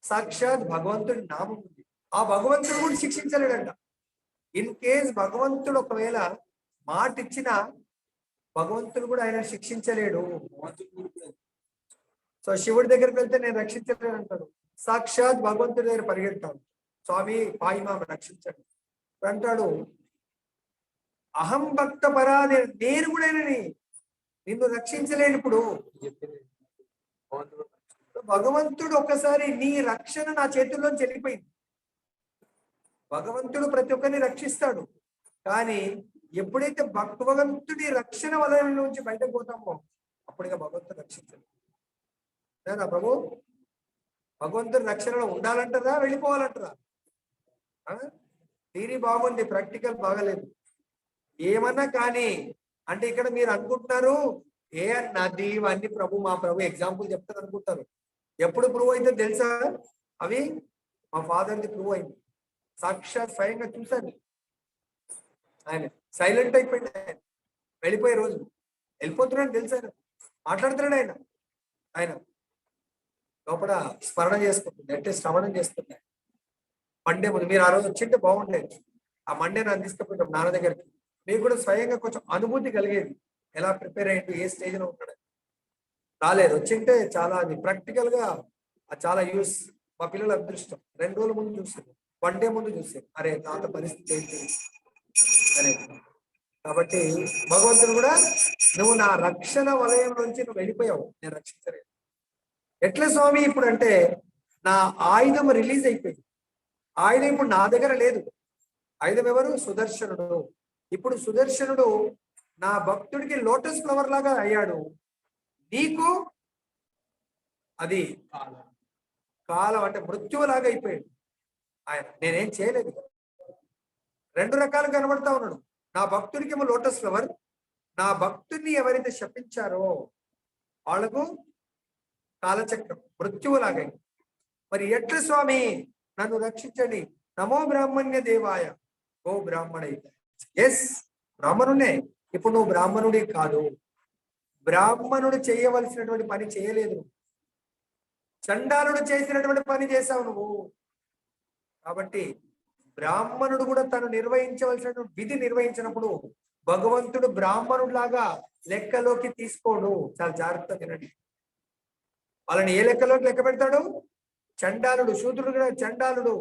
సాక్షాత్ భగవంతుడి నామం ఉంది. ఆ భగవంతుడు కూడా శిక్షించలేడంట. ఇన్ కేస్ భగవంతుడు ఒకవేళ మాట ఇచ్చిన భగవంతుడు కూడా ఆయన శిక్షించలేడు. సో శివుడి దగ్గరికి వెళ్తే నేను రక్షించలేను అంటాడు. సాక్షాత్ భగవంతుడి దగ్గర పరిగెత్తాడు, స్వామి పాయిమాం రక్షించండి అంటాడు. అహం భక్త పరా, నేను కూడా నిన్ను రక్షించలేను. ఇప్పుడు భగవంతుడు ఒక్కసారి నీ రక్షణ నా చేతుల్లోంచి వెళ్ళిపోయింది. భగవంతుడు ప్రతి ఒక్కరిని రక్షిస్తాడు, కానీ ఎప్పుడైతే భగవంతుడి రక్షణ వలన నుంచి బయటకు పోతామో అప్పుడుగా భగవంతుడు రక్షించాడు. ప్రభు భగవంతుడి రక్షణలో ఉండాలంటారా వెళ్ళిపోవాలంటారా? థియరీ బాగుంది, ప్రాక్టికల్ బాగలేదు. ఏమన్నా కానీ అంటే ఇక్కడ మీరు అనుకుంటున్నారు ఏ నది ఇవన్నీ మా ప్రభు ఎగ్జాంపుల్ చెప్తారు అనుకుంటారు. ఎప్పుడు ప్రూవ్ అయితే తెలుసా? అవి మా ఫాదర్ది ప్రూవ్ అయింది. సాక్షాత్ స్వయంగా చూశాను. ఆయన సైలెంట్ అయిపోయింది. ఆయన వెళ్ళిపోయే రోజు వెళ్ళిపోతున్నాడు తెలుసా? ఆయన మాట్లాడుతున్నాడు. ఆయన లోపల స్మరణ చేసుకుంటుంది, అంటే శ్రవణం చేస్తున్నాడు. మండే ముందు మీరు ఆ రోజు వచ్చింటే బాగుండేది. ఆ మండే నన్ను తీసుకుపోతాం నాన్న దగ్గరికి. మీకు కూడా స్వయంగా కొంచెం అనుభూతి కలిగేది, ఎలా ప్రిపేర్ అయ్యిండు, ఏ స్టేజ్ లో ఉంటాడు. రాలేదు. వచ్చింటే చాలా అది ప్రాక్టికల్ గా చాలా యూస్. మా పిల్లల అదృష్టం 2 రోజుల ముందు చూసారు, 1 డే ముందు చూసారు. అరే తాత పరిస్థితి ఏంటి అనే. కాబట్టి భగవంతుడు కూడా నువ్వు నా రక్షణ వలయం నుంచి నువ్వు వెళ్ళిపోయావు, నేను రక్షించలేదు. ఎట్లా స్వామి ఇప్పుడు అంటే నా ఆయుధం రిలీజ్ అయిపోయింది. ఆయుధం ఇప్పుడు నా దగ్గర లేదు. ఆయుధం ఎవరు? సుదర్శనుడు. ఇప్పుడు సుదర్శనుడు నా భక్తుడికి లోటస్ ఫ్లవర్ లాగా అయ్యాడు. నీకు అది కాలం అంటే మృత్యువులాగా అయిపోయాడు ఆయన. నేనేం చేయలేదు. 2 రకాలు కనబడతా ఉన్నాడు. నా భక్తుడికి ఏమో లోటస్ ఫ్లవర్, నా భక్తుడిని ఎవరైతే శపించారో వాళ్ళకు కాలచక్రం మృత్యువులాగా. మరి ఎట్ల స్వామి నన్ను రక్షించండి? నమో బ్రాహ్మణ్య దేవాయ ఓ బ్రాహ్మణై. ఎస్, బ్రాహ్మణుడే. ఇప్పుడు నువ్వు బ్రాహ్మణుడి కాదు. బ్రాహ్మణుడు చేయవలసినటువంటి పని చేయలేదు. చండాలుడు చేసినటువంటి పని చేశావు నువ్వు. కాబట్టి బ్రాహ్మణుడు కూడా తను నిర్వహించవలసిన విధి నిర్వహించినప్పుడు భగవంతుడు బ్రాహ్మణుడిలాగా లెక్కలోకి తీసుకోడు. చాలా జాగ్రత్తగా వినండి. వాళ్ళని ఏ లెక్కలోకి లెక్క పెడతాడు? చండాలుడు. శూద్రుడు కూడా చండాలుడు.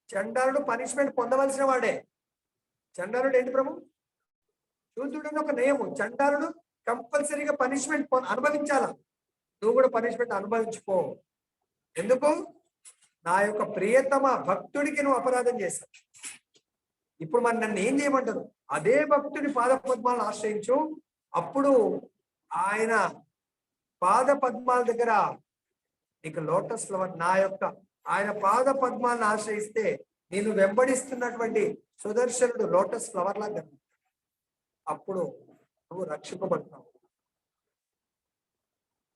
చండాలుడు పనిష్మెంట్ పొందవలసిన వాడే. చండాలుడు ఏంటి ప్రభు? శూద్రుడు ఒక నియమం. చండాలుడు కంపల్సరీగా పనిష్మెంట్ అనుభవించాలా. నువ్వు కూడా పనిష్మెంట్ అనుభవించుకో. ఎందుకు? నా యొక్క ప్రియతమ భక్తుడికి నువ్వు అపరాధం చేశావు. ఇప్పుడు మరి నన్ను ఏం చేయమంటారు? అదే భక్తుడి పాద పద్మాలను ఆశ్రయించు. అప్పుడు ఆయన పాద పద్మాల దగ్గర నీకు లోటస్ ఫ్లవర్, నా యొక్క ఆయన పాద పద్మాలను ఆశ్రయిస్తే నేను వెంబడిస్తున్నటువంటి సుదర్శనుడు లోటస్ ఫ్లవర్ లాగా, అప్పుడు నువ్వు రక్షింపబడతావు.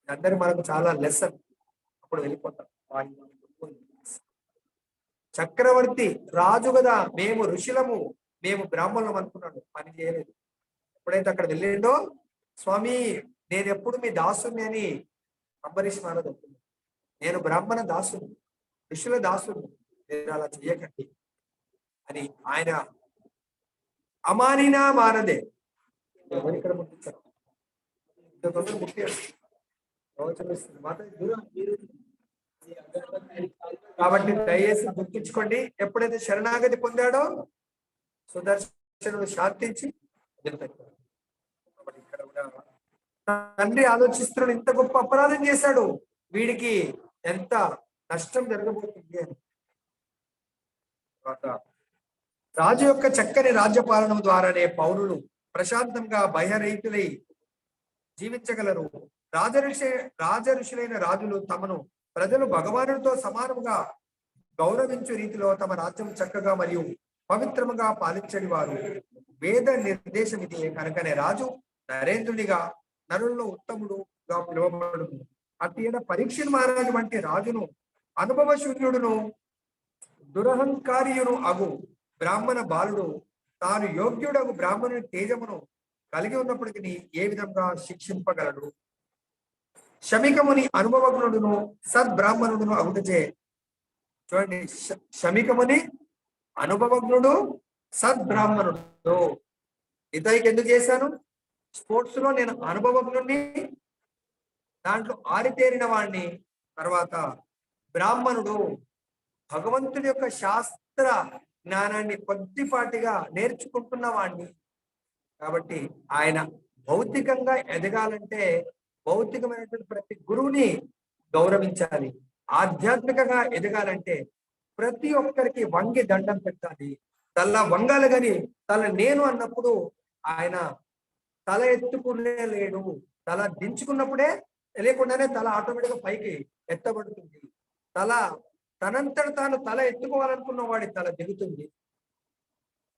అందరి మనకు చాలా లెసన్. అప్పుడు వెళ్ళిపోతాం. చక్రవర్తి రాజు కదా, మేము ఋషులము, మేము బ్రాహ్మణులం అనుకున్నాడు. పని చేయలేదు. ఎప్పుడైతే అక్కడ వెళ్ళిండో, స్వామి నేను ఎప్పుడు మీ దాసుని అని అంబరీష్ మహారాజు చెప్తున్నాడు. నేను బ్రాహ్మణ దాసుని, ఋషుల దాసుని, మీరు అలా చెయ్యకండి అని ఆయన అమానినా మానదే. ఇక్కడ ముట్టించారు కాబట్టి దయచేసి గుర్తించుకోండి. ఎప్పుడైతే శరణాగతి పొందాడో సుదర్శనుడు శాంతించి తండ్రి ఆలోచిస్తున్నాడు, ఇంత గొప్ప అపరాధం చేశాడు, వీడికి ఎంత నష్టం జరగబోతుంది అని. రాజు యొక్క చక్కని రాజ్యపాలన ద్వారానే పౌరులు ప్రశాంతంగా భయరహితులై జీవించగలరు. రాజఋషులైన రాజులు తమను ప్రజలు భగవానుడితో సమానముగా గౌరవించే రీతిలో తమ రాజ్యం చక్కగా మరియు పవిత్రముగా పాలించని వారు. వేద నిర్దేశం ఇది కనుకనే రాజు నరేంద్రునిగా నరుల్లో ఉత్తముడుగా పిలువబడు. అట్టి పరీక్ష మహారాజు వంటి రాజును అనుభవశూన్యుడును దురహంకారియును అగు బ్రాహ్మణ బాలుడు తాను యోగ్యుడగు బ్రాహ్మణుని తేజమును కలిగి ఉన్నప్పటికీ ఏ విధంగా శిక్షింపగలడు? శమికముని అనుభవజ్ఞుడును సద్బ్రాహ్మణుడును అగుటచే. చూడండి, శమికముని అనుభవజ్ఞుడు సద్బ్రాహ్మణుడు. ఇతనికి ఎందుకు చేశాను? స్పోర్ట్స్ లో నేను అనుభవజ్ఞుడిని, దాంట్లో ఆరితేరిన వాడిని. తర్వాత బ్రాహ్మణుడు భగవంతుడి యొక్క శాస్త్ర జ్ఞానాన్ని కొద్దిపాటిగా నేర్చుకుంటున్న వాడిని. కాబట్టి ఆయన భౌతికంగా ఎదగాలంటే భౌతికమైనటువంటి ప్రతి గురువుని గౌరవించాలి. ఆధ్యాత్మికంగా ఎదగాలంటే ప్రతి ఒక్కరికి వంగి దండం పెట్టాలి. తల వంగాలి కానీ తల నేను అన్నప్పుడు ఆయన తల ఎత్తుకునే లేడు. తల దించుకున్నప్పుడే తెలియకుండానే తల ఆటోమేటిక్గా పైకి ఎత్తబడుతుంది. తల తనంతట తాను తల ఎత్తుకోవాలనుకున్న వాడి తల దిగుతుంది.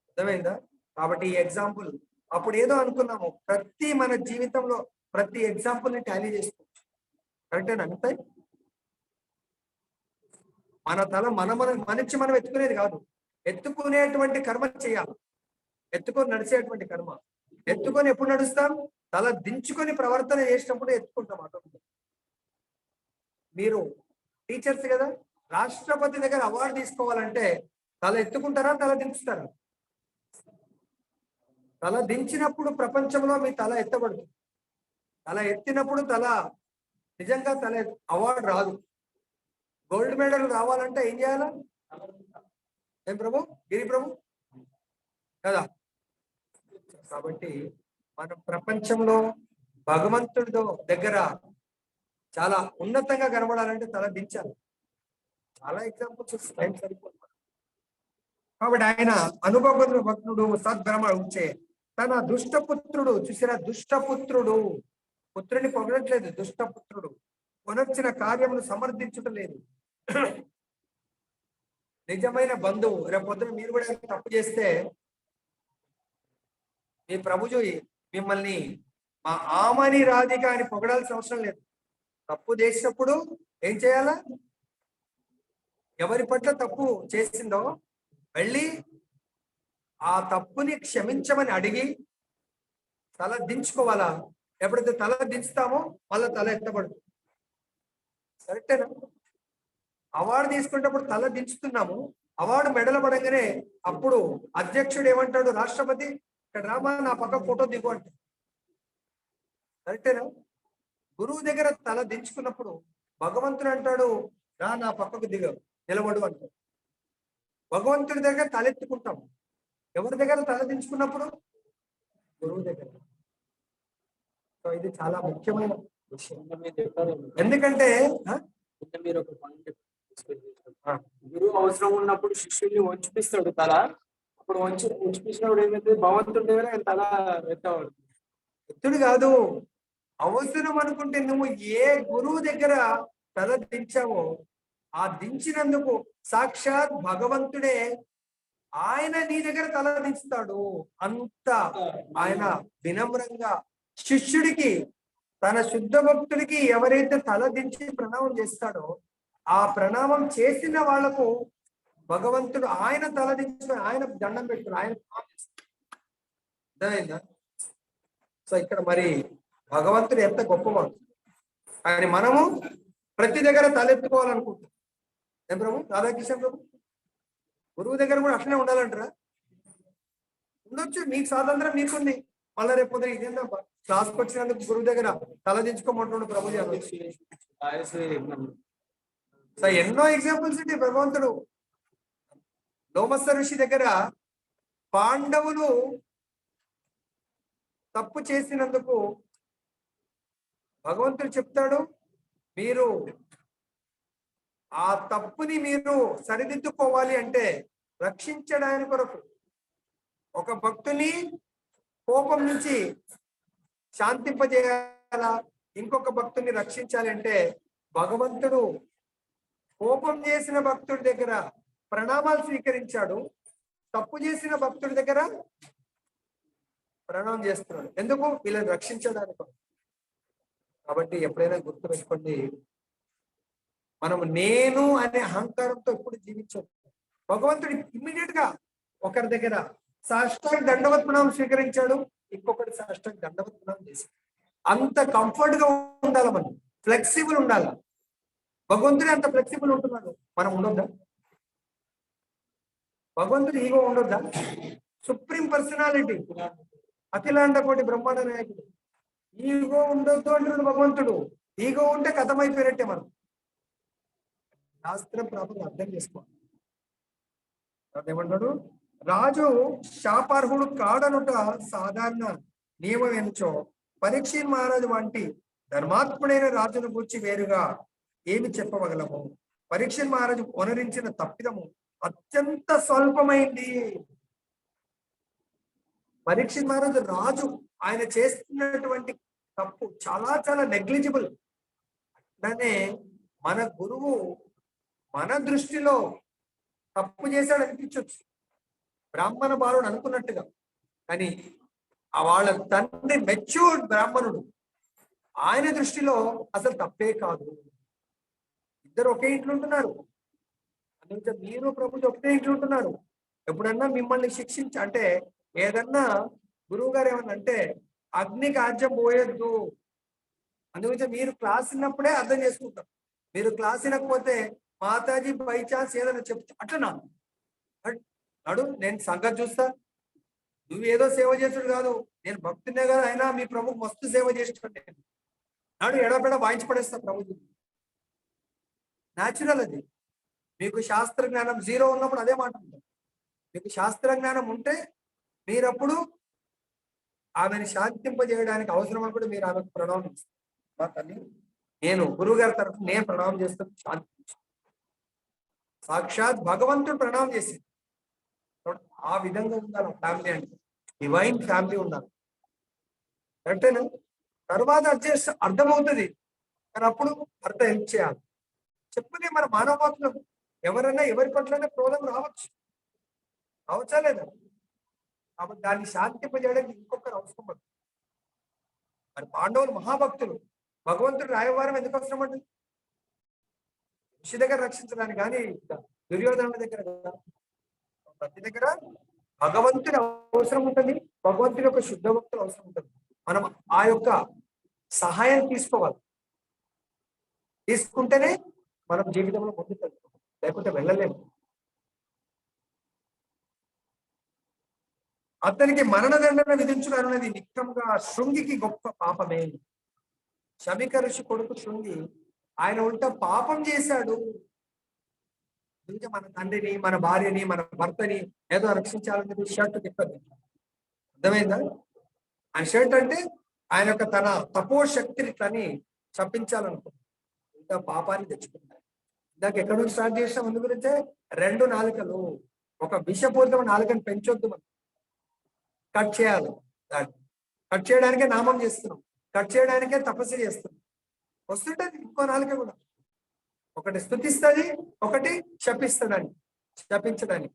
అర్థమైందా? కాబట్టి ఈ ఎగ్జాంపుల్ అప్పుడు ఏదో అనుకున్నాము, ప్రతి మన జీవితంలో ప్రతి ఎగ్జాంపుల్ ని టాలీ చేసుకోవచ్చు. కరెక్టేనా? అంతే. మన తల మనిచ్చి మనం ఎత్తుకునేది కాదు, ఎత్తుకునేటువంటి కర్మ చేయాలి. ఎత్తుకొని నడిచేటువంటి కర్మ. ఎత్తుకొని ఎప్పుడు నడుస్తాం? తల దించుకొని ప్రవర్తన చేసినప్పుడు ఎత్తుకుంటాం ఆటోమేటిక్. మీరు టీచర్స్ కదా, రాష్ట్రపతి దగ్గర అవార్డు తీసుకోవాలంటే తల ఎత్తుకుంటారా, తల దించుతారా? తల దించినప్పుడు ప్రపంచంలో మీ తల ఎత్తబడుతుంది. తల ఎత్తినప్పుడు నిజంగా అవార్డు రాదు. గోల్డ్ మెడల్ రావాలంటే ఏం చేయాలా? ఏం ప్రభు, గిరి ప్రభు కదా. కాబట్టి మనం ప్రపంచంలో భగవంతుడితో దగ్గర చాలా ఉన్నతంగా కనబడాలంటే తల దించాలి. చాలా ఎగ్జాంపుల్స్ టైం సరిపోతుంది. కాబట్టి ఆయన అనుభవ భక్తుడు సద్భ్రమ ఉంచే తన దుష్టపుత్రుడు, చూసినా దుష్టపుత్రుడు, పుత్రుని పొగడట్లేదు, దుష్టపుత్రుడు కొనర్చిన కార్యమును సమర్థించటలేదు. నిజమైన బంధువు. రేపు పొద్దున మీరు కూడా తప్పు చేస్తే మీ ప్రభుజు మిమ్మల్ని మా ఆమని రాధిక అని పొగడాల్సిన అవసరం లేదు. తప్పు చేసినప్పుడు ఏం చేయాలా? ఎవరి పట్ల తప్పు చేసిందో వెళ్ళి ఆ తప్పుని క్షమించమని అడిగి తల దించుకోవాలా. ఎప్పుడైతే తల దించుతామో మళ్ళీ తల ఎత్తబడుతుంది. కరెక్టేనా? అవార్డు తీసుకునేటప్పుడు తల దించుతున్నాము, అవార్డు మెడల పడంగానే అప్పుడు అధ్యక్షుడు ఏమంటాడు? రాష్ట్రపతి ఇక్కడ రామా, నా పక్క ఫోటో దిగు అంటాడు. కరెక్టేనా? గురువు దగ్గర తల దించుకున్నప్పుడు భగవంతుడు అంటాడు, రా నా పక్కకు నిలబడు అంటాడు. భగవంతుడి దగ్గర తలెత్తుకుంటాం. ఎవరి దగ్గర తల దించుకున్నప్పుడు? గురువు దగ్గర. సో ఇది చాలా ముఖ్యమైన విషయం. ఎందుకంటే మీరు ఒక పాయింట్ గురువు అవసరం ఉన్నప్పుడు శిష్యుల్ని వంచిపిస్తాడు తల. అప్పుడు వంచిపించినప్పుడు ఏమైతే భగవంతుడి దగ్గర ఆయన తల ఎత్తవాడు. ఎత్తుడు కాదు, అవసరం అనుకుంటే నువ్వు ఏ గురువు దగ్గర తల దించావో ఆ దించినందుకు సాక్షాత్ భగవంతుడే ఆయన నీ దగ్గర తల దించుతాడు. అంత ఆయన వినమ్రంగా శిష్యుడికి, తన శుద్ధ భక్తుడికి ఎవరైతే తల దించి ప్రణామం చేస్తాడో ఆ ప్రణామం చేసిన వాళ్లకు భగవంతుడు ఆయన తల దించుకొని ఆయన దండం పెట్టుకుని ఆయన అర్థమైందా? సో ఇక్కడ మరి భగవంతుడు ఎంత గొప్పవాడు. కానీ మనము ప్రతి దగ్గర తలెత్తుకోవాలనుకుంటాం. ఏం ప్రభు, రాధాకృష్ణ ప్రభు, గురువు దగ్గర కూడా అట్లనే ఉండాలంటారా? ఉండొచ్చు, మీకు స్వాతంత్రం మీకుంది. మళ్ళీ రేపు పొద్దున ఇదేందా క్లాస్కి వచ్చినందుకు గురువు దగ్గర తల దించుకోమంటుండు ప్రభు. సో ఎన్నో ఎగ్జాంపుల్స్ ఉంటాయి. భగవంతుడు లోమస్స ఋషి దగ్గర పాండవులు తప్పు చేసినందుకు భగవంతుడు చెప్తాడు, మీరు ఆ తప్పుని మీరు సరిదిద్దుకోవాలి అంటే రక్షించడానికి కొరకు ఒక భక్తుని కోపం నుంచి శాంతింపజేయాలా, ఇంకొక భక్తుని రక్షించాలి అంటే భగవంతుడు కోపం చేసిన భక్తుడి దగ్గర ప్రణామాలు స్వీకరించాడు, తప్పు చేసిన భక్తుడి దగ్గర ప్రణామం చేస్తున్నాడు. ఎందుకు? వీళ్ళని రక్షించడానికి. కాబట్టి ఎప్పుడైనా గుర్తుపెట్టుకోండి, మనము నేను అనే అహంకారంతో ఎప్పుడు జీవించదు. భగవంతుడు ఇమ్మీడియట్ గా ఒకరి దగ్గర సాష్టాంగ దండవత్ ప్రణామం స్వీకరించాడు, ఇంకొకటి సాష్టాంగ దండవత్ ప్రణామం చేశాడు. అంత కంఫర్ట్ గా ఉండాలి, మనం ఫ్లెక్సిబుల్ ఉండాలి. భగవంతుడు అంత ఫ్లెక్సిబుల్ ఉంటున్నాడు, మనం ఉండొద్దా? భగవంతుడు ఈగో ఉండొద్దా? సుప్రీం పర్సనాలిటీ, అఖిలాండ కోటి బ్రహ్మాండ నాయకుడు, ఈగో ఉండొద్దు అంటున్నాడు భగవంతుడు. ఈగో ఉంటే కథమైపోయినట్టే. మనం శాస్త్రం ప్రాపర్గా అర్థం చేసుకోవాలి. ఏమంటాడు? రాజు శాపార్హుడు కాడనుట సాధారణ నియమం ఎంచో పరీక్ష మహారాజు వంటి ధర్మాత్ముడైన రాజును గూర్చి వేరుగా ఏమి చెప్పవగలము? పరీక్ష మహారాజు కొనరించిన తప్పిదము అత్యంత స్వల్పమైంది. పరీక్ష మహారాజు రాజు ఆయన చేస్తున్నటువంటి తప్పు చాలా చాలా నెగ్లిజిబుల్. అట్లానే మన గురువు మన దృష్టిలో తప్పు చేశాడు అనిపించవచ్చు, బ్రాహ్మణ బాలుడు అనుకున్నట్టుగా. కానీ వాళ్ళ తండ్రి మెచ్యూర్డ్ బ్రాహ్మణుడు, ఆయన దృష్టిలో అసలు తప్పే కాదు. ఇద్దరు ఒకే ఇంట్లో ఉంటున్నారు, అందుకే మీరు ప్రభుత్వం ఒకటే ఇంట్లో ఉంటున్నారు. ఎప్పుడన్నా మిమ్మల్ని అంటే ఏదన్నా గురువు గారు ఏమన్నా అంటే అగ్నికి ఆజ్యం పోయొద్దు. అందుగురించి మీరు క్లాస్ విన్నప్పుడే అర్థం చేసుకుంటాం. మీరు క్లాస్ వినకపోతే మాతాజీ బై ఛాన్స్ ఏదైనా చెప్తే అట్లా నడు, నేను సంగతి చూస్తా, నువ్వు ఏదో సేవ చేసుడు కాదు, నేను భక్తునే కదా, అయినా మీ ప్రభు మస్తు సేవ చేస్తాడు, నేను నాడు ఎడబెడ వాయించి పడేస్తా ప్రభుత్వం. న్యాచురల్ అది. మీకు శాస్త్ర జ్ఞానం జీరో ఉన్నప్పుడు అదే మాట ఉంటుంది. మీకు శాస్త్ర జ్ఞానం ఉంటే మీరప్పుడు ఆమెను శాంతింపజేయడానికి అవసరం అప్పుడు మీరు ఆమెకు ప్రణామం ఇస్తారు. తల్లి, నేను గురువు గారి తరఫు నేను ప్రణామం చేస్తాను, శాంతి. సాక్షాత్ భగవంతుడు ప్రణామం చేసింది. ఆ విధంగా ఉండాలి ఫ్యామిలీ అంటే, డివైన్ ఫ్యామిలీ ఉండాలి. అంటేనా తర్వాత అడ్జస్ట్ అర్థమవుతుంది, కానీ అప్పుడు భర్త హెల్ప్ చేయాలి. చెప్పునే మన మానవత్వం, ఎవరైనా ఎవరి పట్లనే క్రోధం రావచ్చు, అవసరం లేదా? కాబట్టి దాన్ని శాంతింపజేయడానికి ఇంకొకరు అవసరం పడుతుంది. మరి పాండవులు మహాభక్తులు, భగవంతుడు రాయవారం ఎందుకు అవసరం అండి? ఋషి దగ్గర రక్షించడానికి, కానీ దుర్యోధన దగ్గర ప్రతి దగ్గర భగవంతుడి అవసరం ఉంటుంది, భగవంతుడి యొక్క శుద్ధ భక్తులు అవసరం ఉంటుంది. మనం ఆ యొక్క సహాయం తీసుకోవాలి, తీసుకుంటేనే మనం జీవితంలో ముందుకు వెళ్తాం, లేకపోతే వెళ్ళలేము. అతనికి మరణదండన విధించడం అనేది నిత్యంగా శృంగికి గొప్ప పాపమే. శమిక ఋషి కొడుకు శృంగి, ఆయన ఉల్టా పాపం చేశాడు. ఇంకా మన తండ్రిని, మన భార్యని, మన భర్తని ఏదో రక్షించాలనేది షర్ట్ తిప్పదు. అర్థమైందా? ఆయన షర్ట్ అంటే ఆయన యొక్క తన తపోశక్తిని తని చంపించాలనుకుంది, ఇంకా పాపాన్ని తెచ్చుకుంటారు. ఇందాక ఎక్కడ నుంచి స్టార్ట్ చేసాం? అందు గురించే 2 నాలుకలు, ఒక విషపూరితమైన నాలుకని పెంచొద్దు, మనం కట్ చేయాలి. దాన్ని కట్ చేయడానికే నామం చేస్తున్నాం, కట్ చేయడానికే తపస్సు చేస్తున్నాం. వస్తుంటది ఇంకో నాలుక కూడా, ఒకటి స్తుతిస్తుంది, ఒకటి శపించడానికి.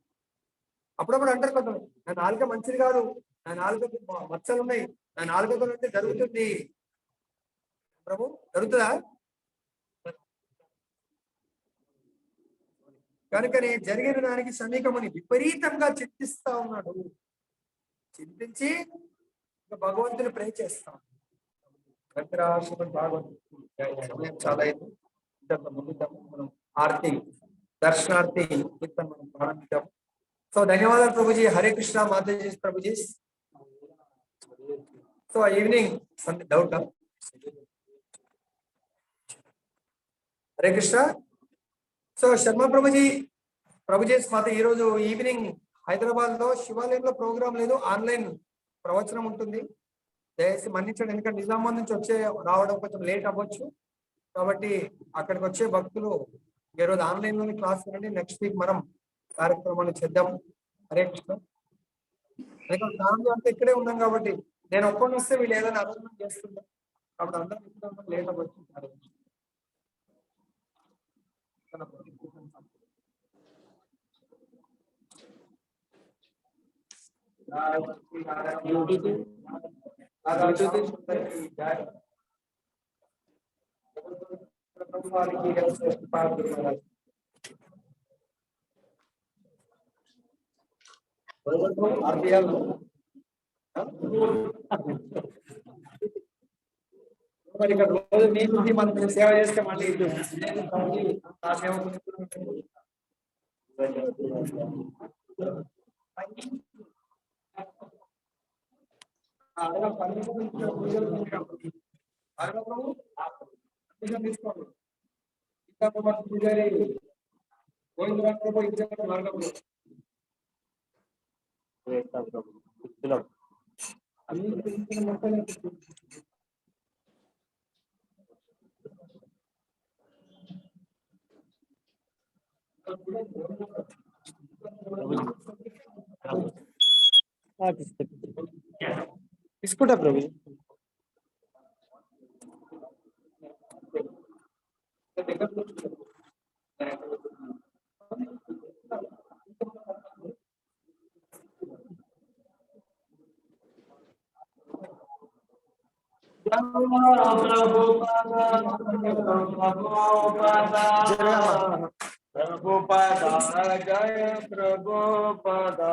అప్పుడప్పుడు అంటారు కొంతమంది, నా నాలుక మంచిది కాదు, నా నాలుగకు మచ్చలు ఉన్నాయి, నా నాలుగతో అంటే జరుగుతుంది. ప్రభు జరుగుతుందా? కనుకనే జరిగిన దానికి సమీకముని విపరీతంగా చింతిస్తా ఉన్నాడు. చింతించి భగవంతుని ప్రే చేస్తాం. సమయం చాలా అయింది, మనం ఆర్తి దర్శనార్థి మనం ప్రారంభిద్దాం. సో ధన్యవాదాలు Prabhuji. Hare Krishna Mataji Prabhuji. So evening doubt, Hare Krishna. So Sharma prabhujis మాత ఈరోజు ఈవినింగ్ హైదరాబాద్ లో శివాలయంలో ప్రోగ్రాం లేదు, ఆన్లైన్ ప్రవచనం ఉంటుంది. దయచేసి మన్నించండి, ఎందుకంటే నిజామాబాద్ నుంచి రావడం కొంచెం లేట్ అవ్వచ్చు. కాబట్టి అక్కడికి వచ్చే భక్తులు ఈరోజు ఆన్లైన్ లోని క్లాస్ వినండి. నెక్స్ట్ వీక్ మనం కార్యక్రమాన్ని చేద్దాం. హరే కృష్ణ. అంతా ఇక్కడే ఉన్నాం కాబట్టి నేను ఒక్కడిని వస్తే వీళ్ళు ఏదైనా అరేంజ్మెంట్ చేస్తుంటాం, కాబట్టి అందరూ లేట్ అవ్వచ్చు. మరి ఇక్కడ రోజు మీ నుంచి మనం సేవ చేస్తే మళ్ళీ ఆ సేవ తీసుకోండి. పూజారి తీసుకుంటా ప్రభు. प्रभुपदा जय प्रभुपदा जय प्रभुपदा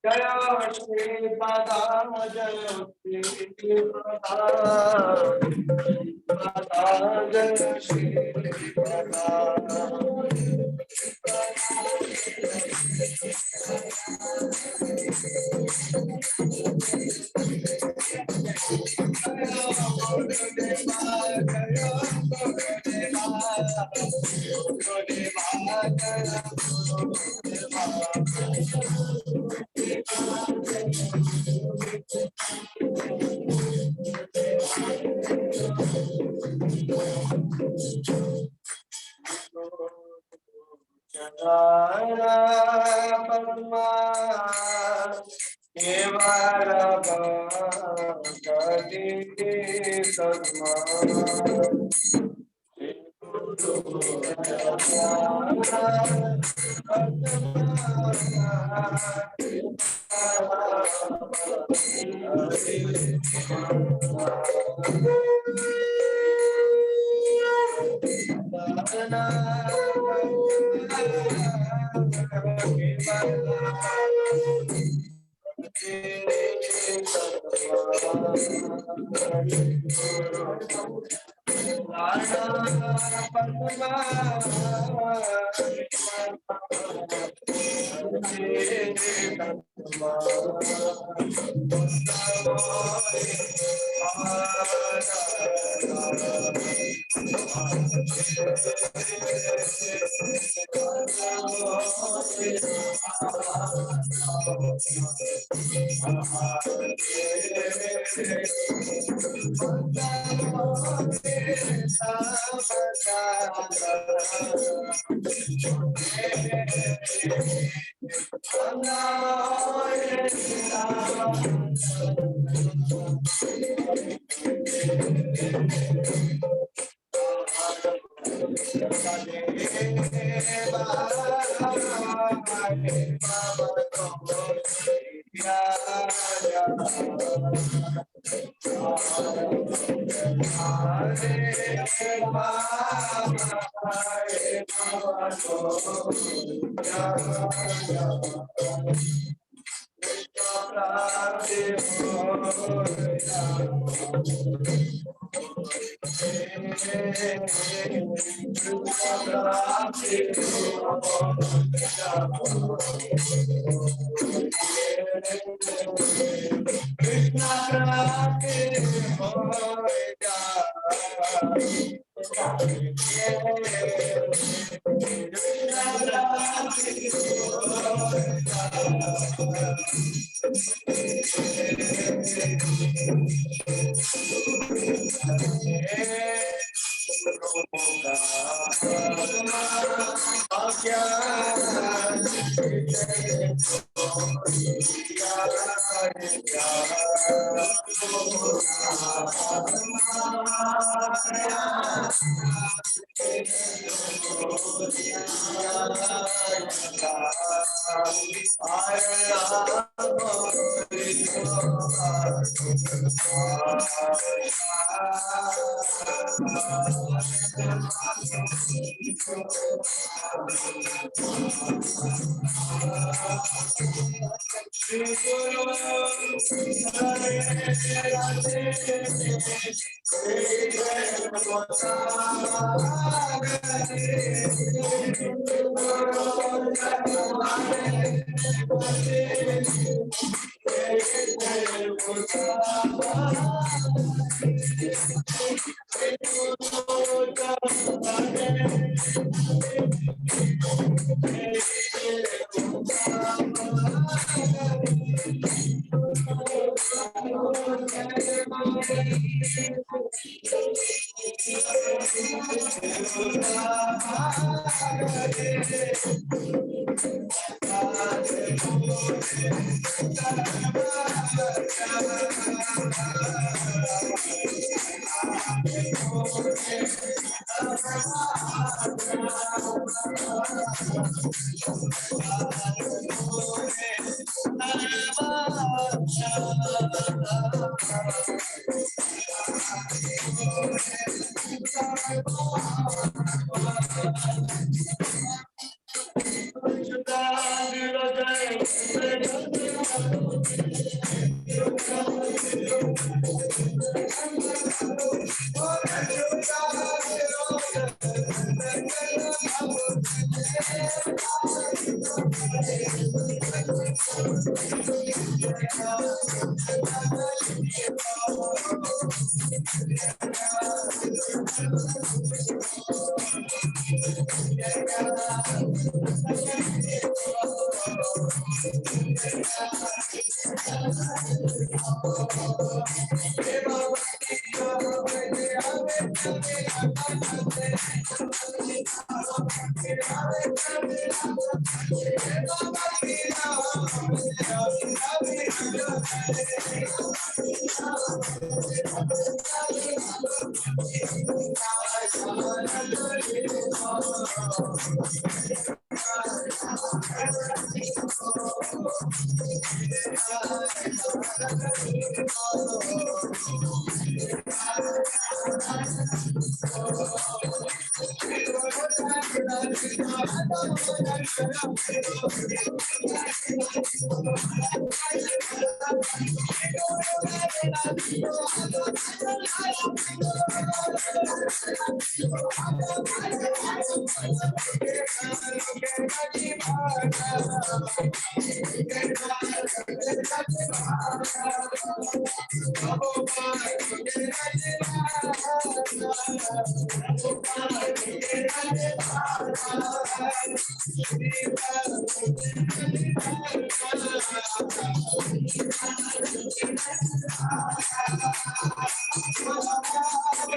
जय श्रीपदा जय श्रीपदा जय श्रीपदा परमा केवल सदमा